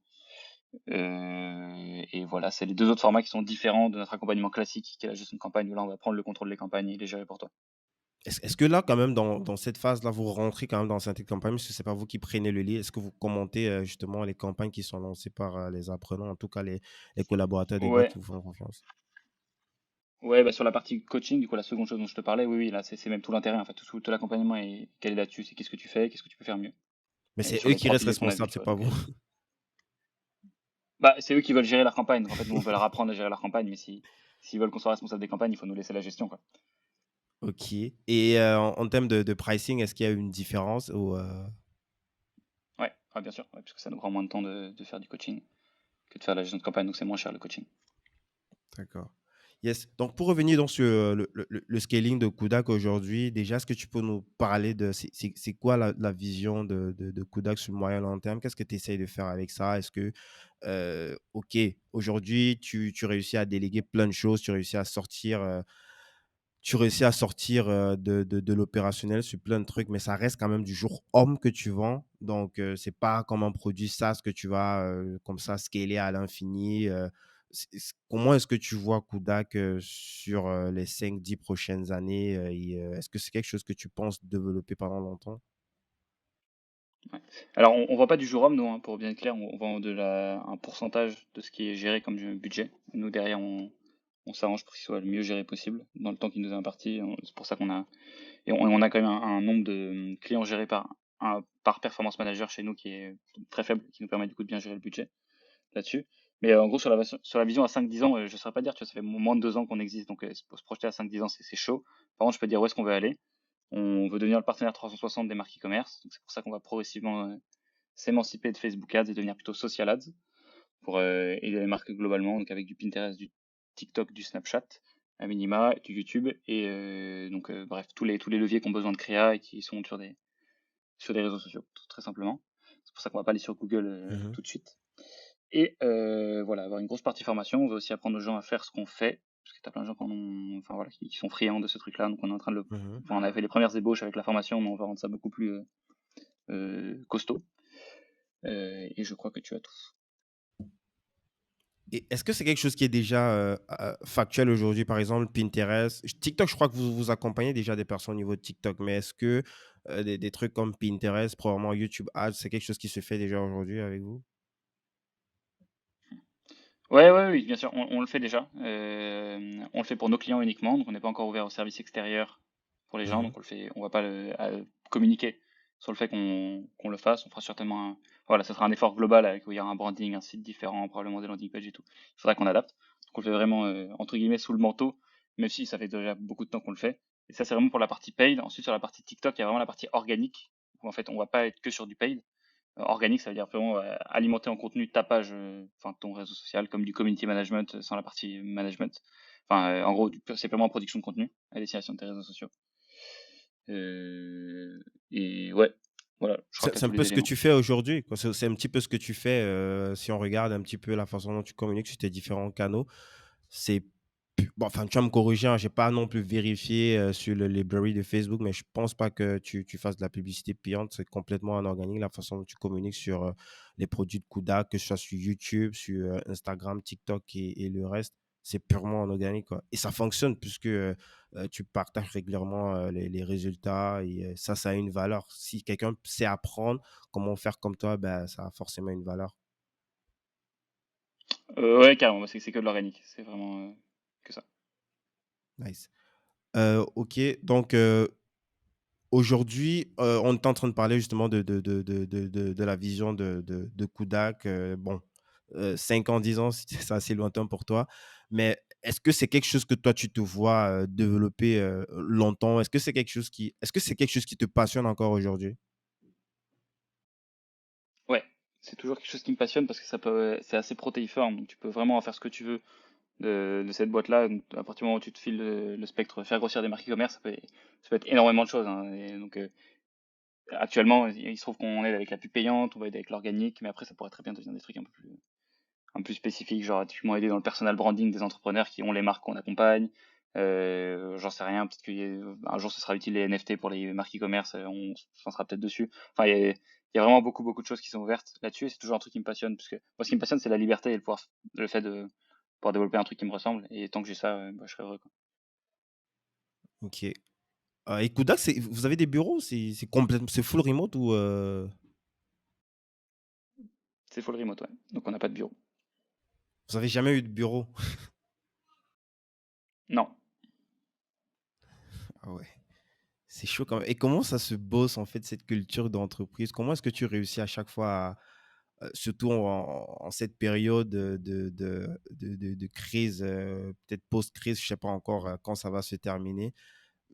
Et voilà, c'est les deux autres formats qui sont différents de notre accompagnement classique, qui est la gestion de campagne, où là on va prendre le contrôle des campagnes et les gérer pour toi. Est-ce que là, quand même, dans cette phase-là, vous rentrez quand même dans cette campagne, parce que c'est pas vous qui prenez le lead? Est-ce que vous commentez, justement les campagnes qui sont lancées par, les apprenants, en tout cas les collaborateurs des boîtes Ouais, qui vous font confiance? ouais, bah sur la partie coaching, du coup la seconde chose dont je te parlais, oui, oui, là c'est même tout l'intérêt en fait, tout l'accompagnement est calé là-dessus, c'est qu'est-ce que tu fais, qu'est-ce que tu peux faire mieux. Mais Et c'est sur eux les qui trois restent piliers qu'on a vus, responsables, tu c'est vois. pas Donc, vous? bah c'est eux qui veulent gérer leur campagne, donc en fait nous on veut leur apprendre à gérer leur campagne, mais s'ils veulent qu'on soit responsable des campagnes, il faut nous laisser la gestion, quoi. OK. Et en termes de pricing, est-ce qu'il y a une différence, ou Ouais, ouais, bien sûr, ouais, parce que ça nous prend moins de temps de faire du coaching que de faire la gestion de campagne, donc c'est moins cher le coaching. D'accord. Yes. Donc, pour revenir donc sur, le scaling de Kudak aujourd'hui, déjà, est-ce que tu peux nous parler de c'est quoi la vision de Kudak sur le moyen long terme? Qu'est-ce que tu essayes de faire avec ça? Est-ce que, OK, aujourd'hui, tu réussis à déléguer plein de choses, tu réussis à sortir, de l'opérationnel sur plein de trucs, mais ça reste quand même du jour homme que tu vends. Donc, c'est pas comme un produit SaaS que tu vas, comme ça scaler à l'infini. Comment est-ce que tu vois Kudak, sur, les 5 10 prochaines années? Et est-ce que c'est quelque chose que tu penses développer pendant longtemps? Ouais. Alors, on vend pas du jour homme, nous, hein, pour bien être clair, on vend un pourcentage de ce qui est géré comme du budget. Nous, derrière, on s'arrange pour qu'il soit le mieux géré possible dans le temps qui nous est imparti. C'est pour ça qu'on a, et on a quand même un nombre de clients gérés par performance manager chez nous qui est très faible, qui nous permet du coup de bien gérer le budget là-dessus. Mais en gros, sur la vision à 5-10 ans, je ne saurais pas dire, tu vois, ça fait moins de 2 ans qu'on existe, donc se projeter à 5-10 ans, c'est chaud. Par contre, je peux dire où est-ce qu'on veut aller. On veut devenir le partenaire 360 des marques e-commerce, donc c'est pour ça qu'on va progressivement s'émanciper de Facebook Ads et devenir plutôt Social Ads pour aider les marques globalement, donc avec du Pinterest, du TikTok, du Snapchat, à minima, du YouTube et bref, tous les leviers qui ont besoin de créa et qui sont sur des réseaux sociaux, très simplement. C'est pour ça qu'on va pas aller sur Google Mhm, tout de suite. Et voilà, avoir une grosse partie formation. On veut aussi apprendre aux gens à faire ce qu'on fait, parce que tu as plein de gens enfin, voilà, qui sont friands de ce truc-là. Donc on est en train de mhm. enfin, on avait fait les premières ébauches avec la formation, mais on va rendre ça beaucoup plus costaud. Et je crois que tu as tout. Et est-ce que c'est quelque chose qui est déjà factuel aujourd'hui, par exemple, Pinterest? TikTok, je crois que vous accompagnez déjà des personnes au niveau de TikTok, mais est-ce que des trucs comme Pinterest, probablement YouTube Ads, c'est quelque chose qui se fait déjà aujourd'hui avec vous? Ouais, ouais, oui, bien sûr, on le fait déjà. On le fait pour nos clients uniquement, donc on n'est pas encore ouvert au service extérieur pour les gens, Mhm, donc on va pas communiquer sur le fait qu'on le fasse. On fera certainement voilà, ce sera un effort global avec où il y aura un branding, un site différent, probablement des landing pages et tout. Il faudra qu'on adapte. Donc on le fait vraiment entre guillemets sous le manteau, même si ça fait déjà beaucoup de temps qu'on le fait. Et ça, c'est vraiment pour la partie paid. Ensuite, sur la partie TikTok, il y a vraiment la partie organique, où en fait, on va pas être que sur du paid. Organique, ça veut dire vraiment alimenter en contenu ta page, enfin ton réseau social, comme du community management sans la partie management. Enfin, en gros, c'est vraiment production de contenu à destination de tes réseaux sociaux. Euh, et ouais, voilà, je crois qu'il y a C'est un tous peu les ce que éléments. tu fais aujourd'hui, quoi. C'est un petit peu ce que tu fais si on regarde un petit peu la façon dont tu communiques sur tes différents canaux. C'est bon, enfin, tu vas me corriger, hein, j'ai pas non plus vérifié sur le library de Facebook, mais je pense pas que tu fasses de la publicité payante. C'est complètement anorganique la façon dont tu communiques sur les produits de Kuda, que ce soit sur YouTube, sur Instagram, TikTok et le reste. C'est purement anorganique, quoi. Et ça fonctionne puisque tu partages régulièrement les résultats et ça a une valeur. Si quelqu'un sait apprendre comment faire comme toi, ben, ça a forcément une valeur. Ouais, carrément, c'est que de l'organique, c'est vraiment que ça. Nice. Ok, donc aujourd'hui, on est en train de parler justement de la vision de Kudak. Bon, 5 ans, 10 ans, c'est assez lointain pour toi. Mais est-ce que c'est quelque chose que toi, tu te vois développer longtemps? Est-ce que c'est quelque chose qui te passionne encore aujourd'hui? Ouais, c'est toujours quelque chose qui me passionne parce que c'est assez protéiforme, donc tu peux vraiment en faire ce que tu veux de cette boîte-là. Donc, à partir du moment où tu te files le spectre, faire grossir des marques e-commerce, ça peut être énormément de choses, hein. Et donc, actuellement, il se trouve qu'on aide avec la pub payante, on va aider avec l'organique, mais après, ça pourrait très bien devenir des trucs un peu plus spécifiques, genre typiquement aider dans le personal branding des entrepreneurs qui ont les marques qu'on accompagne. J'en sais rien, peut-être qu'un jour ce sera utile les NFT pour les marques e-commerce, on s'en sera peut-être dessus. Enfin, il y a vraiment beaucoup, beaucoup de choses qui sont ouvertes là-dessus, et c'est toujours un truc qui me passionne, parce que moi, ce qui me passionne, c'est la liberté et le fait de pouvoir développer un truc qui me ressemble, et tant que j'ai ça, bah, je serai heureux, quoi. Ok. Et Kudak, vous avez des bureaux? C'est complètement, c'est full remote ou C'est full remote, ouais. Donc on n'a pas de bureau. vous avez jamais eu de bureau? Non. Ah ouais. C'est chaud quand même. Et comment ça se bosse en fait cette culture d'entreprise? Comment est-ce que tu réussis à chaque fois, surtout en cette période de crise, peut-être post-crise, je sais pas encore quand ça va se terminer.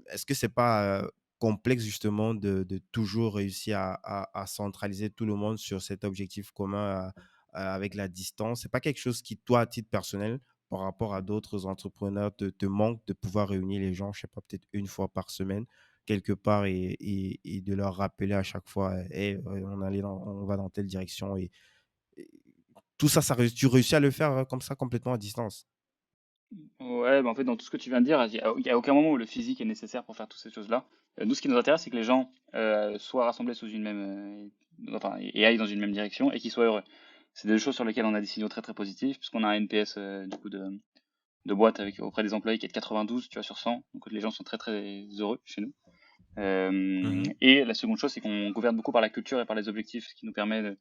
Est-ce que c'est pas complexe justement de toujours réussir à centraliser tout le monde sur cet objectif commun avec la distance? C'est pas quelque chose qui, toi, à titre personnel, par rapport à d'autres entrepreneurs, te manque de pouvoir réunir les gens, je sais pas, peut-être une fois par semaine, quelque part, et de leur rappeler à chaque fois, hey, on va dans telle direction. Et tout ça, tu réussis à le faire comme ça, complètement à distance. Ouais, bah en fait, dans tout ce que tu viens de dire, il y a aucun moment où le physique est nécessaire pour faire toutes ces choses-là. Nous, ce qui nous intéresse, c'est que les gens soient rassemblés sous une même, enfin, et aillent dans une même direction et qu'ils soient heureux. C'est des choses sur lesquelles on a des signaux très très positifs, puisqu'on a un NPS du coup de boîte auprès des employés qui est de 92, tu vois, sur 100. Donc les gens sont très très heureux chez nous. Mhm. Et la seconde chose, c'est qu'on gouverne beaucoup par la culture et par les objectifs, ce qui nous permet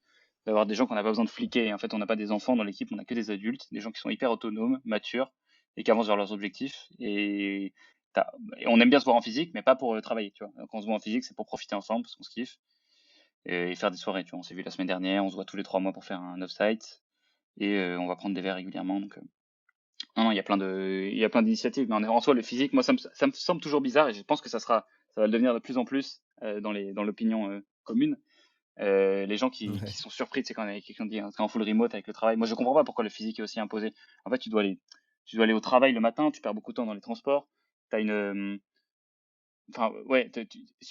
d'avoir des gens qu'on n'a pas besoin de fliquer. En fait, on n'a pas des enfants dans l'équipe, on n'a que des adultes, des gens qui sont hyper autonomes, matures et qui avancent vers leurs objectifs. Et on aime bien se voir en physique, mais pas pour travailler, tu vois. Quand on se voit en physique, c'est pour profiter ensemble, parce qu'on se kiffe, et faire des soirées, tu vois. On s'est vu la semaine dernière, on se voit tous les 3 mois pour faire un off-site, et on va prendre des verres régulièrement. Donc, non, non, il y a plein d'initiatives, mais en soi, le physique, moi, ça me semble toujours bizarre, et je pense que ça va le devenir de plus en plus dans l'opinion commune. Les gens qui Ouais. sont surpris, tu sais, quand quelqu'un dit c'est en full remote avec le travail. Moi, je comprends pas pourquoi le physique est aussi imposé. En fait, tu dois aller au travail le matin, tu perds beaucoup de temps dans les transports. T'as une, enfin, ouais,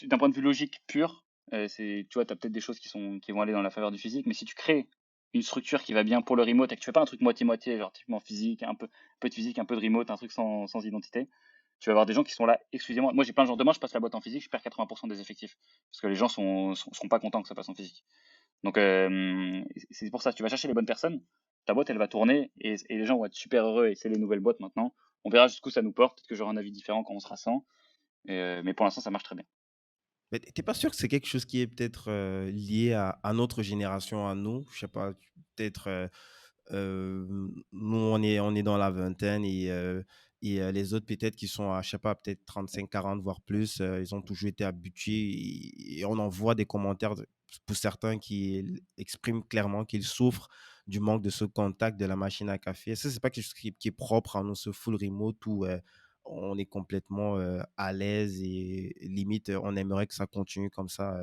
d'un point de vue logique pur, tu vois, t'as peut-être des choses qui vont aller dans la faveur du physique, mais si tu crées une structure qui va bien pour le remote et que tu fais pas un truc moitié-moitié, genre typiquement physique, un peu de physique, un peu de remote, un truc sans identité, tu vas avoir des gens qui sont là exclusivement. Moi, j'ai plein de gens, demain, je passe la boîte en physique, je perds 80% des effectifs. Parce que les gens seront pas contents que ça passe en physique. Donc, c'est pour ça, tu vas chercher les bonnes personnes, ta boîte, elle va tourner et les gens vont être super heureux et c'est les nouvelles boîtes maintenant. On verra jusqu'où ça nous porte, peut-être que j'aurai un avis différent quand on sera 100, mais pour l'instant, ça marche très bien. Mais t'es pas sûr que c'est quelque chose qui est peut-être lié à notre génération, à nous? Je sais pas, peut-être nous, on est dans la vingtaine et les autres, peut-être, qui sont à, je sais pas, peut-être 35, 40, voire plus, ils ont toujours été habitués et on en voit des commentaires pour certains qui expriment clairement qu'ils souffrent du manque de ce contact de la machine à café. Ça, c'est pas quelque chose qui est propre à nous, ce full remote où on est complètement à l'aise et limite, on aimerait que ça continue comme ça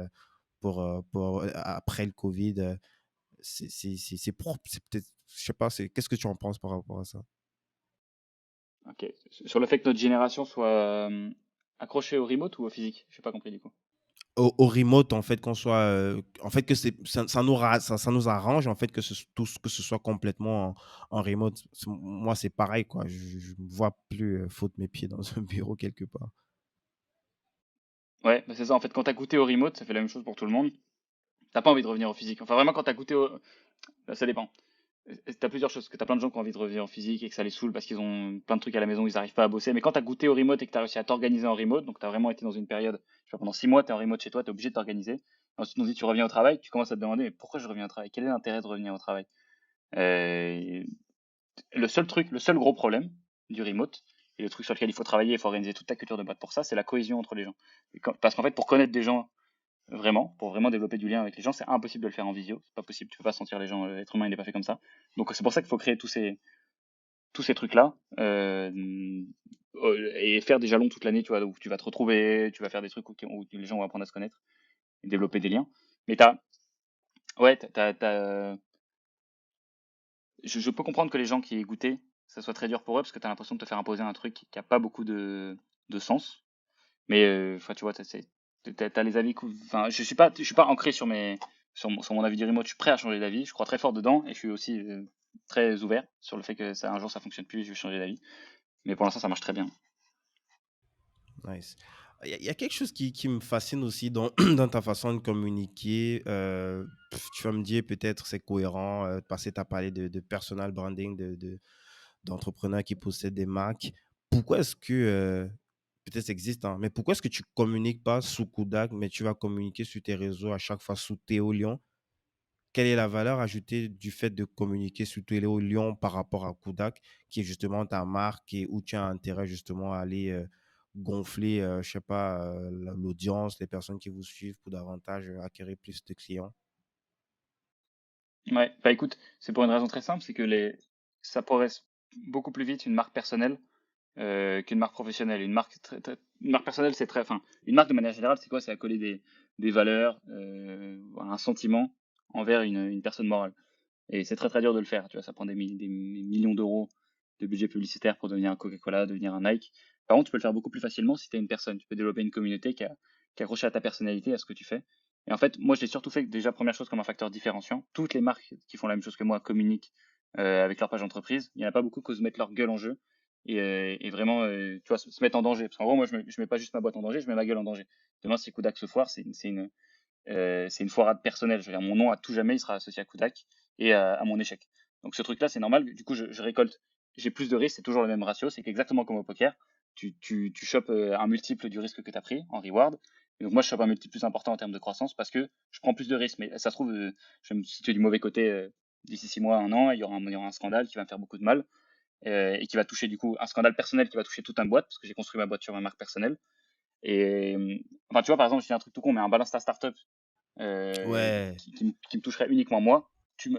après le Covid. C'est propre, c'est peut-être, je sais pas, qu'est-ce que tu en penses par rapport à ça? Ok. Sur le fait que notre génération soit accrochée au remote ou au physique? Je n'ai pas compris du coup. Au remote, en fait, qu'on soit, en fait, que ça nous arrange, en fait, que ce soit complètement en remote. Moi, c'est pareil, quoi. Je me vois plus foutre mes pieds dans un bureau quelque part. Ouais, bah c'est ça. En fait, quand t'as goûté au remote, ça fait la même chose pour tout le monde. T'as pas envie de revenir au physique. Enfin, vraiment, quand t'as goûté au. Bah, ça dépend. T'as plusieurs choses. Que t'as plein de gens qui ont envie de revenir en physique et que ça les saoule parce qu'ils ont plein de trucs à la maison, ils n'arrivent pas à bosser. Mais quand t'as goûté au remote et que t'as réussi à t'organiser en remote, donc t'as vraiment été dans une période, je sais pas, pendant 6 mois, t'es en remote chez toi, t'es obligé de t'organiser. Ensuite, on dit tu reviens au travail, tu commences à te demander mais pourquoi je reviens au travail? Quel est l'intérêt de revenir au travail? Euh, le seul gros problème du remote, et le truc sur lequel il faut travailler, il faut organiser toute ta culture de boîte pour ça, c'est la cohésion entre les gens. Parce qu'en fait, pour connaître des gens vraiment, pour vraiment développer du lien avec les gens, c'est impossible de le faire en visio. C'est pas possible, tu peux pas sentir les gens, l'être humain il n'est pas fait comme ça. Donc c'est pour ça qu'il faut créer tous ces trucs-là, et faire des jalons toute l'année, tu vois, où tu vas te retrouver, tu vas faire des trucs où les gens vont apprendre à se connaître et développer des liens. Mais ouais, je peux comprendre que les gens qui aient goûté, ça soit très dur pour eux parce que tu as l'impression de te faire imposer un truc qui a pas beaucoup de sens. Mais enfin, tu vois, t'as les avis. Enfin, je suis pas ancré sur mon avis du remote. Je suis prêt à changer d'avis. Je crois très fort dedans et je suis aussi très ouvert sur le fait que ça, un jour ça fonctionne plus, je vais changer d'avis. Mais pour l'instant, ça marche très bien. Nice. Il y a quelque chose qui me fascine aussi dans, dans ta façon de communiquer. Tu vas me dire peut-être c'est cohérent parce que tu as parlé de personal branding, d'entrepreneurs qui possèdent des marques. Pourquoi est-ce que, peut-être ça existe, hein, mais pourquoi est-ce que tu communiques pas sous Kudak, mais tu vas communiquer sur tes réseaux à chaque fois sous Théo Lyon? Quelle est la valeur ajoutée du fait de communiquer sur Théo Lyon par rapport à Kudak, qui est justement ta marque et où tu as intérêt justement à aller gonfler, je sais pas, l'audience, les personnes qui vous suivent pour davantage acquérir plus de clients? Ouais, bah écoute, c'est pour une raison très simple, c'est que ça progresse beaucoup plus vite une marque personnelle qu'une marque professionnelle. Une marque personnelle, c'est très, enfin, une marque de manière générale, c'est quoi? C'est accoler des valeurs, un sentiment envers une personne morale. Et c'est très très dur de le faire. Tu vois, ça prend des millions d'euros de budget publicitaire pour devenir un Coca-Cola, devenir un Nike. Par contre, tu peux le faire beaucoup plus facilement si tu es une personne. Tu peux développer une communauté qui est accrochée à ta personnalité, à ce que tu fais. Et en fait, moi, je l'ai surtout fait déjà, première chose, comme un facteur différenciant. Toutes les marques qui font la même chose que moi communiquent avec leur page d'entreprise. Il n'y en a pas beaucoup qui osent mettre leur gueule en jeu et vraiment, tu vois, se mettre en danger. Parce qu'en gros, moi, je mets pas juste ma boîte en danger, je mets ma gueule en danger. Demain, si Kodak se foire, c'est une foirade personnelle. Je veux dire, mon nom à tout jamais, il sera associé à Kudak et à mon échec. Donc ce truc-là, c'est normal. Du coup, je récolte. J'ai plus de risques, c'est toujours le même ratio. C'est exactement comme au poker. Tu chopes un multiple du risque que tu as pris en reward. Et donc moi, je suis pas un multiple plus important en termes de croissance parce que je prends plus de risques. Mais ça se trouve, je vais me situer du mauvais côté d'ici 6 mois, un an, il y aura un scandale qui va me faire beaucoup de mal et qui va toucher du coup un scandale personnel qui va toucher toute une boîte parce que j'ai construit ma boîte sur ma marque personnelle. Et enfin, tu vois, par exemple, je dis un truc tout con, mais un balance ta startup Ouais. qui me toucherait uniquement moi,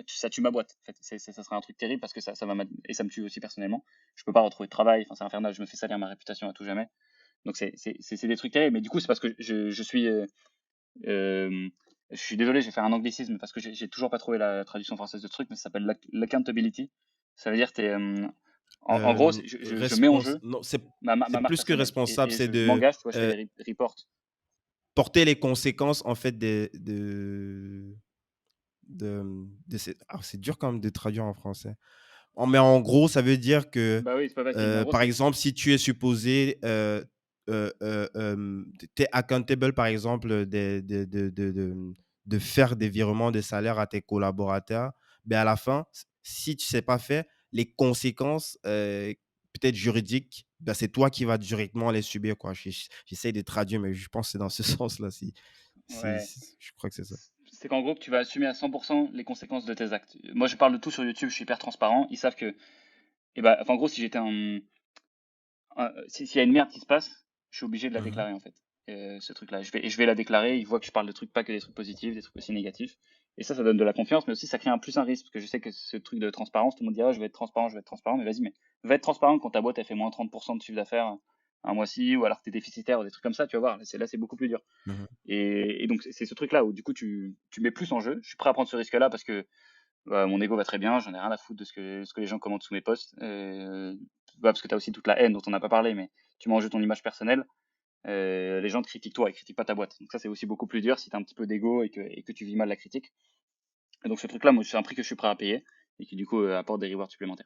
ça tue ma boîte. En fait, ça serait un truc terrible parce que ça va et ça me tue aussi personnellement. Je peux pas retrouver de travail, enfin, c'est infernal, je me fais salir ma réputation à tout jamais. Donc c'est des trucs terribles. Mais du coup, c'est parce que euh, je suis désolé, je vais faire un anglicisme parce que j'ai toujours pas trouvé la traduction française de ce truc, mais ça s'appelle l'accountability. Ça veut dire en gros, je mets en jeu Non, ma c'est marque plus que personnelle responsable, et c'est je de m'engage, tu vois, je fais euh, des reports. porter les conséquences, en fait, c'est dur quand même de traduire en français. Mais en gros, ça veut dire que, Bah oui, c'est pas facile, mais en gros, par exemple, si tu es supposé, tu es accountable, par exemple, de faire des virements de salaire à tes collaborateurs, mais à la fin, si tu ne sais pas faire, les conséquences, peut-être juridiques, ben, c'est toi qui vas directement les subir, quoi. J'essaie de traduire, mais je pense que c'est dans ce sens-là. Ouais. Je crois que c'est ça. C'est qu'en gros, que tu vas assumer à 100% les conséquences de tes actes. Moi, je parle de tout sur YouTube, je suis hyper transparent. Ils savent que, et bah, enfin, en gros, si j'étais s'il y a une merde qui se passe, je suis obligé de la Mhm. déclarer, en fait. Ce truc-là. Je vais la déclarer. Ils voient que je parle de trucs, pas que des trucs positifs, des trucs aussi négatifs. Et ça donne de la confiance, mais aussi ça crée un risque. Parce que je sais que ce truc de transparence, tout le monde dit, ah, je vais être transparent, je vais être transparent. Mais vas-y, mais va être transparent quand ta boîte, elle fait moins 30% de chiffre d'affaires un mois-ci, ou alors que t'es déficitaire, ou des trucs comme ça, tu vas voir. Là, c'est beaucoup plus dur. Mhm. Et donc, c'est ce truc-là où, du coup, tu mets plus en jeu. Je suis prêt à prendre ce risque-là parce que bah, mon ego va très bien, j'en ai rien à foutre de ce que les gens commentent sous mes posts. Bah, parce que tu as aussi toute la haine dont on n'a pas parlé, mais tu mets en jeu ton image personnelle. Les gens te critiquent toi, ils critiquent pas ta boîte. Donc ça, c'est aussi beaucoup plus dur si tu as un petit peu d'ego et que tu vis mal la critique. Et donc ce truc-là, moi, c'est un prix que je suis prêt à payer et qui, du coup, apporte des rewards supplémentaires.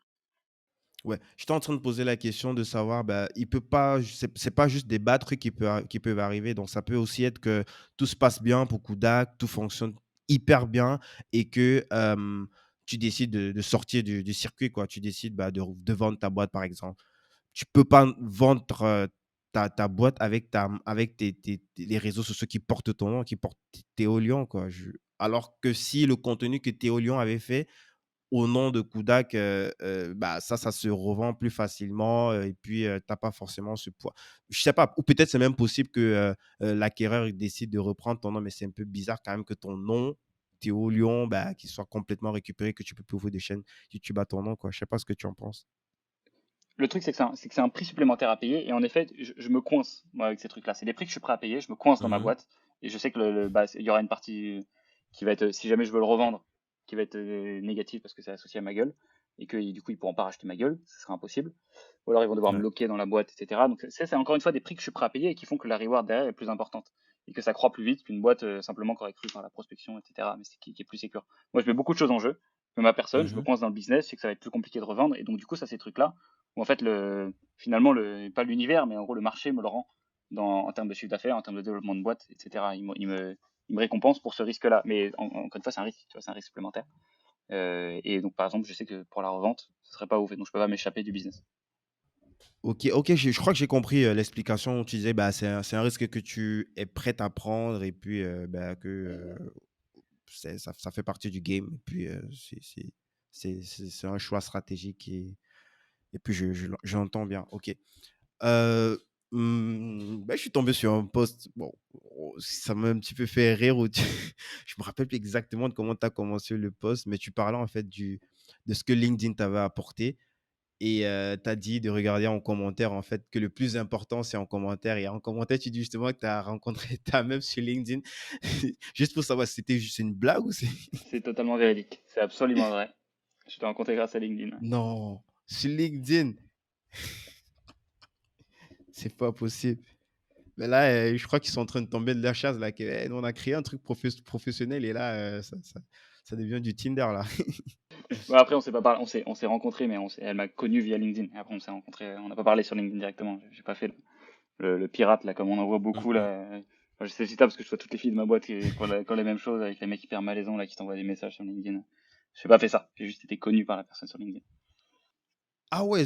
Ouais, j'étais en train de poser la question de savoir, bah, il peut pas, c'est pas juste des bad trucs qui peuvent arriver. Donc, ça peut aussi être que tout se passe bien pour Kudak, tout fonctionne hyper bien et que tu décides de sortir du circuit, quoi. Tu décides bah, de vendre ta boîte, par exemple. Tu peux pas vendre ta boîte avec les réseaux sociaux qui portent ton nom, qui portent Théo Lyon, quoi. Alors que si le contenu que Théo Lyon avait fait, au nom de Kudak, bah, ça se revend plus facilement et puis tu as pas forcément ce poids. Je sais pas, ou peut-être c'est même possible que l'acquéreur il décide de reprendre ton nom, mais c'est un peu bizarre quand même que ton nom, Théo Lyon, bah, qu'il soit complètement récupéré, que tu peux plus ouvrir des chaînes YouTube à ton nom, quoi. Je sais pas ce que tu en penses. Le truc, c'est que c'est un prix supplémentaire à payer. Et en effet, je me coince, moi, avec ces trucs-là. C'est des prix que je suis prêt à payer. Je me coince dans ma Mhm, boîte. Et je sais que bah, il y aura une partie qui va être, si jamais je veux le revendre, qui va être négative parce que c'est associé à ma gueule. Et que du coup, ils pourront pas racheter ma gueule. Ce sera impossible. Ou alors, ils vont devoir me ouais. loquer dans la boîte, etc. Donc, c'est encore une fois des prix que je suis prêt à payer et qui font que la reward derrière est plus importante. Et que ça croît plus vite qu'une boîte simplement qui aurait cru par la prospection, etc. Mais qui est plus sécure. Moi, je mets beaucoup de choses en jeu. Je mets ma personne, je me Mhm. coince dans le business, c'est que ça va être plus compliqué de revendre. Et donc, du coup, ça, ces trucs-là où en fait finalement pas l'univers mais en gros le marché me le rend en termes de chiffre d'affaires, en termes de développement de boîte, etc. Il me récompense pour ce risque-là. Mais encore une fois, c'est un risque, tu vois, c'est un risque supplémentaire. Et donc par exemple, je sais que pour la revente, ce serait pas ouf, et donc je peux pas m'échapper du business. Ok, ok, je crois que j'ai compris l'explication où tu disais bah, c'est un risque que tu es prêt à prendre et puis bah, que ça fait partie du game. Et puis c'est un choix stratégique et puis j'entends bien. Ok. Euh, bah, je suis tombé sur un post. Bon, ça m'a un petit peu fait rire. Je me rappelle plus exactement de comment tu as commencé le post, mais tu parlais en fait de ce que LinkedIn t'avait apporté. Et tu as dit de regarder en commentaire, en fait, que le plus important, c'est en commentaire. Et en commentaire, tu dis justement que tu as rencontré ta meuf sur LinkedIn. Juste pour savoir, c'était juste une blague ou c'est... C'est totalement véridique, c'est absolument vrai. Je t'ai rencontré grâce à LinkedIn. Non, sur LinkedIn, c'est pas possible. Mais là, je crois qu'ils sont en train de tomber de la chasse. Là, on a créé un truc professionnel et là, ça devient du Tinder, là. Ouais, après, on s'est pas parlé, on s'est rencontrés, mais elle m'a connu via LinkedIn. Et après, on s'est rencontrés, on n'a pas parlé sur LinkedIn directement. J'ai pas fait le pirate là, comme on en voit beaucoup Mhm. là. Enfin, je sais citable parce que je vois toutes les filles de ma boîte qui ont les mêmes choses avec les mecs hyper malaisants là qui t'envoient des messages sur LinkedIn. J'ai pas fait ça. J'ai juste été connu par la personne sur LinkedIn. Ah ouais,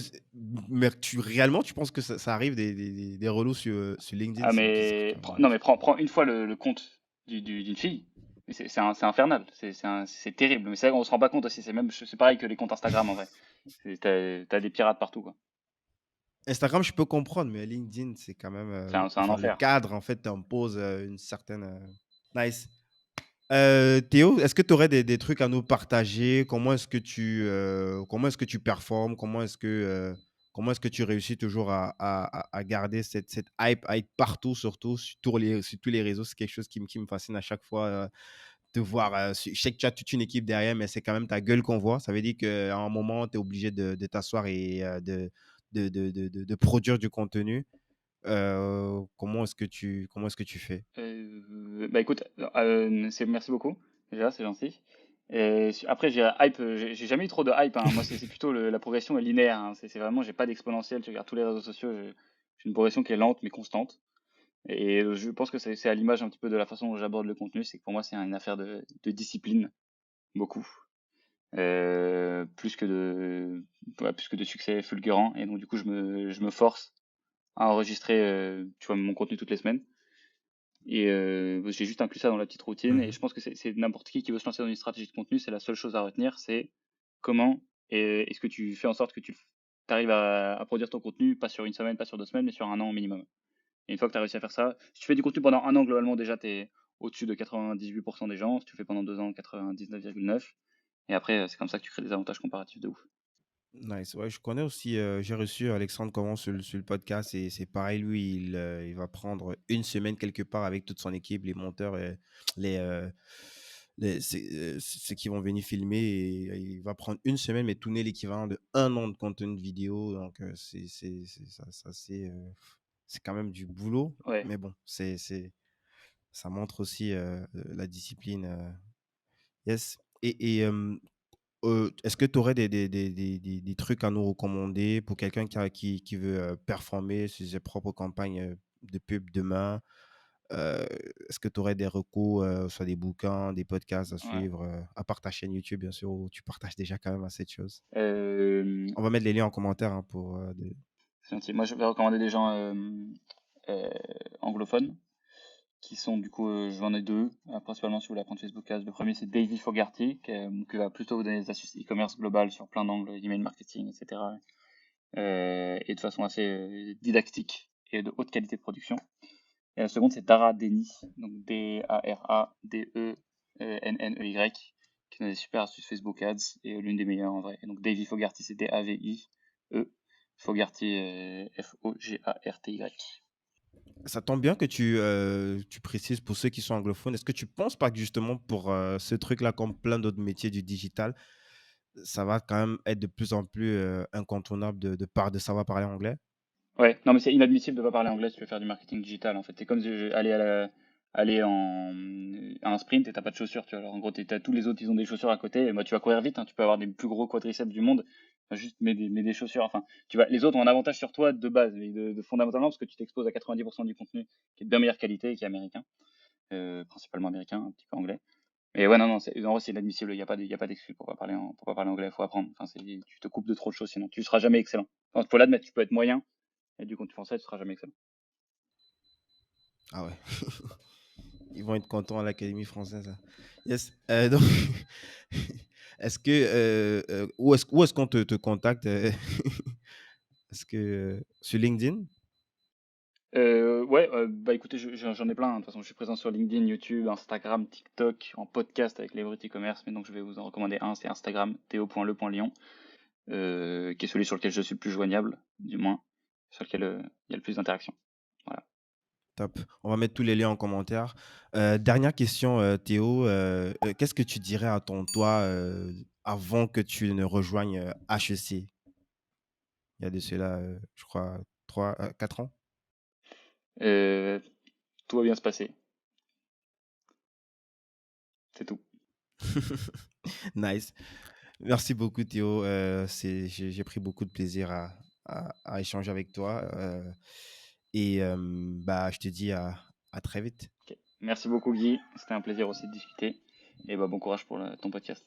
mais réellement, tu penses que ça arrive des relous sur LinkedIn Ah mais non mais prends une fois le compte d'une fille, mais c'est infernal, c'est terrible. Mais c'est vrai qu'on se rend pas compte aussi. C'est pareil que les comptes Instagram en vrai. T'as des pirates partout quoi. Instagram, je peux comprendre, mais LinkedIn, c'est quand même, C'est un enfin, le enfer. cadre, en fait, t'impose une certaine. Nice. Théo, est-ce que tu aurais des trucs à nous partager? Comment est-ce que tu performes? Comment est-ce que tu réussis toujours à garder cette hype, à être partout, surtout sur tous les réseaux? C'est quelque chose qui me fascine à chaque fois. De voir, je sais que tu as toute une équipe derrière, mais c'est quand même ta gueule qu'on voit. Ça veut dire qu'à un moment, tu es obligé de t'asseoir et de produire du contenu. Comment est-ce que tu fais? Bah écoute, merci beaucoup. Déjà, c'est gentil. Après, j'ai hype, j'ai jamais eu trop de hype, hein. Moi, c'est plutôt la progression est linéaire, hein. C'est vraiment, j'ai pas d'exponentiel. Tu regardes tous les réseaux sociaux, j'ai une progression qui est lente mais constante. Et je pense que c'est à l'image un petit peu de la façon dont j'aborde le contenu. C'est que pour moi, c'est une affaire de discipline, beaucoup. Plus que ouais, plus que de succès fulgurant. Et donc, du coup, je me force à enregistrer, tu vois, mon contenu toutes les semaines. Et j'ai juste inclus ça dans la petite routine. Et Mhm. je pense que c'est n'importe qui veut se lancer dans une stratégie de contenu, c'est la seule chose à retenir, c'est comment est-ce que tu fais en sorte que tu arrives à produire ton contenu, pas sur une semaine, pas sur 2 semaines, mais sur un an au minimum. Et une fois que tu as réussi à faire ça, si tu fais du contenu pendant un an, globalement, déjà, tu es au-dessus de 98% des gens. Si tu fais pendant 2 ans, 99,9%. Et après, c'est comme ça que tu crées des avantages comparatifs de ouf. Nice. Ouais, je connais aussi, j'ai reçu Alexandre Comment sur le podcast et c'est pareil, lui, il va prendre une semaine quelque part avec toute son équipe, les monteurs, les, euh, ceux qui vont venir filmer et il va prendre une semaine, mais tourner l'équivalent de un an de contenu de vidéo. Donc, c'est quand même du boulot, Ouais. mais bon, ça montre aussi la discipline. Yes. Est-ce que tu aurais des trucs à nous recommander pour quelqu'un qui veut performer sur ses propres campagnes de pub demain? Euh, Est-ce que tu aurais des recours, soit des bouquins, des podcasts à Ouais. suivre, à part ta chaîne YouTube, bien sûr, où tu partages déjà quand même assez de choses? Euh, On va mettre les liens en commentaire hein, c'est gentil. Moi, je vais recommander des gens euh, anglophones. Qui sont du coup, j'en ai deux, principalement si vous voulez apprendre Facebook Ads. Le premier, c'est Davey Fogarty, qui va plutôt vous donner des astuces e-commerce globales sur plein d'angles, email marketing, etc. Et de façon assez didactique et de haute qualité de production. Et la seconde, c'est Dara Deny, donc Daradenney, qui donne des super astuces Facebook Ads et l'une des meilleures en vrai. Et donc Davey Fogarty, c'est Davi-E, Fogarty, Fogarty. Ça tombe bien que tu précises pour ceux qui sont anglophones. Est-ce que tu penses pas que justement pour ce truc-là, comme plein d'autres métiers du digital, ça va quand même être de plus en plus incontournable de savoir parler anglais? Ouais, non, mais c'est inadmissible de pas parler anglais si tu veux faire du marketing digital, en fait. C'est comme si aller à un sprint et t'as pas de chaussures, tu vois. Alors, en gros, t'as tous les autres, ils ont des chaussures à côté, et moi, tu vas courir vite, hein. Tu peux avoir des plus gros quadriceps du monde. Enfin, juste mets des chaussures. Enfin, les autres ont un avantage sur toi de base, mais fondamentalement, parce que tu t'exposes à 90% du contenu qui est de bien meilleure qualité et qui est américain, principalement américain, un petit peu anglais. Et ouais, non, non, en vrai, c'est inadmissible. Il y a pas d'excuse pour pas parler anglais. Faut apprendre. Enfin, tu te coupes de trop de choses, sinon tu seras jamais excellent. Enfin, faut l'admettre, tu peux être moyen, et du contenu français, tu seras jamais excellent. Ah ouais. Ils vont être contents à l'Académie française, hein. Yes. Donc, où est-ce qu'on te contacte? Est-ce que sur LinkedIn? Ouais, bah écoutez, j'en ai plein, hein. De toute façon, je suis présent sur LinkedIn, YouTube, Instagram, TikTok, en podcast avec les e-commerce, mais donc je vais vous en recommander un, c'est Instagram, théo.le.lion, qui est celui sur lequel je suis le plus joignable, du moins, sur lequel il y a le plus d'interactions. Voilà. Top. On va mettre tous les liens en commentaire. Dernière question, Théo. Qu'est-ce que tu dirais à ton toi avant que tu ne rejoignes HEC? Il y a de cela, je crois, 4 ans. Euh, Tout va bien se passer, c'est tout. Nice. Merci beaucoup, Théo. J'ai pris beaucoup de plaisir à échanger avec toi. Bah, je te dis à très vite. Ok. Merci beaucoup Guy, c'était un plaisir aussi de discuter, et bah bon courage pour ton podcast.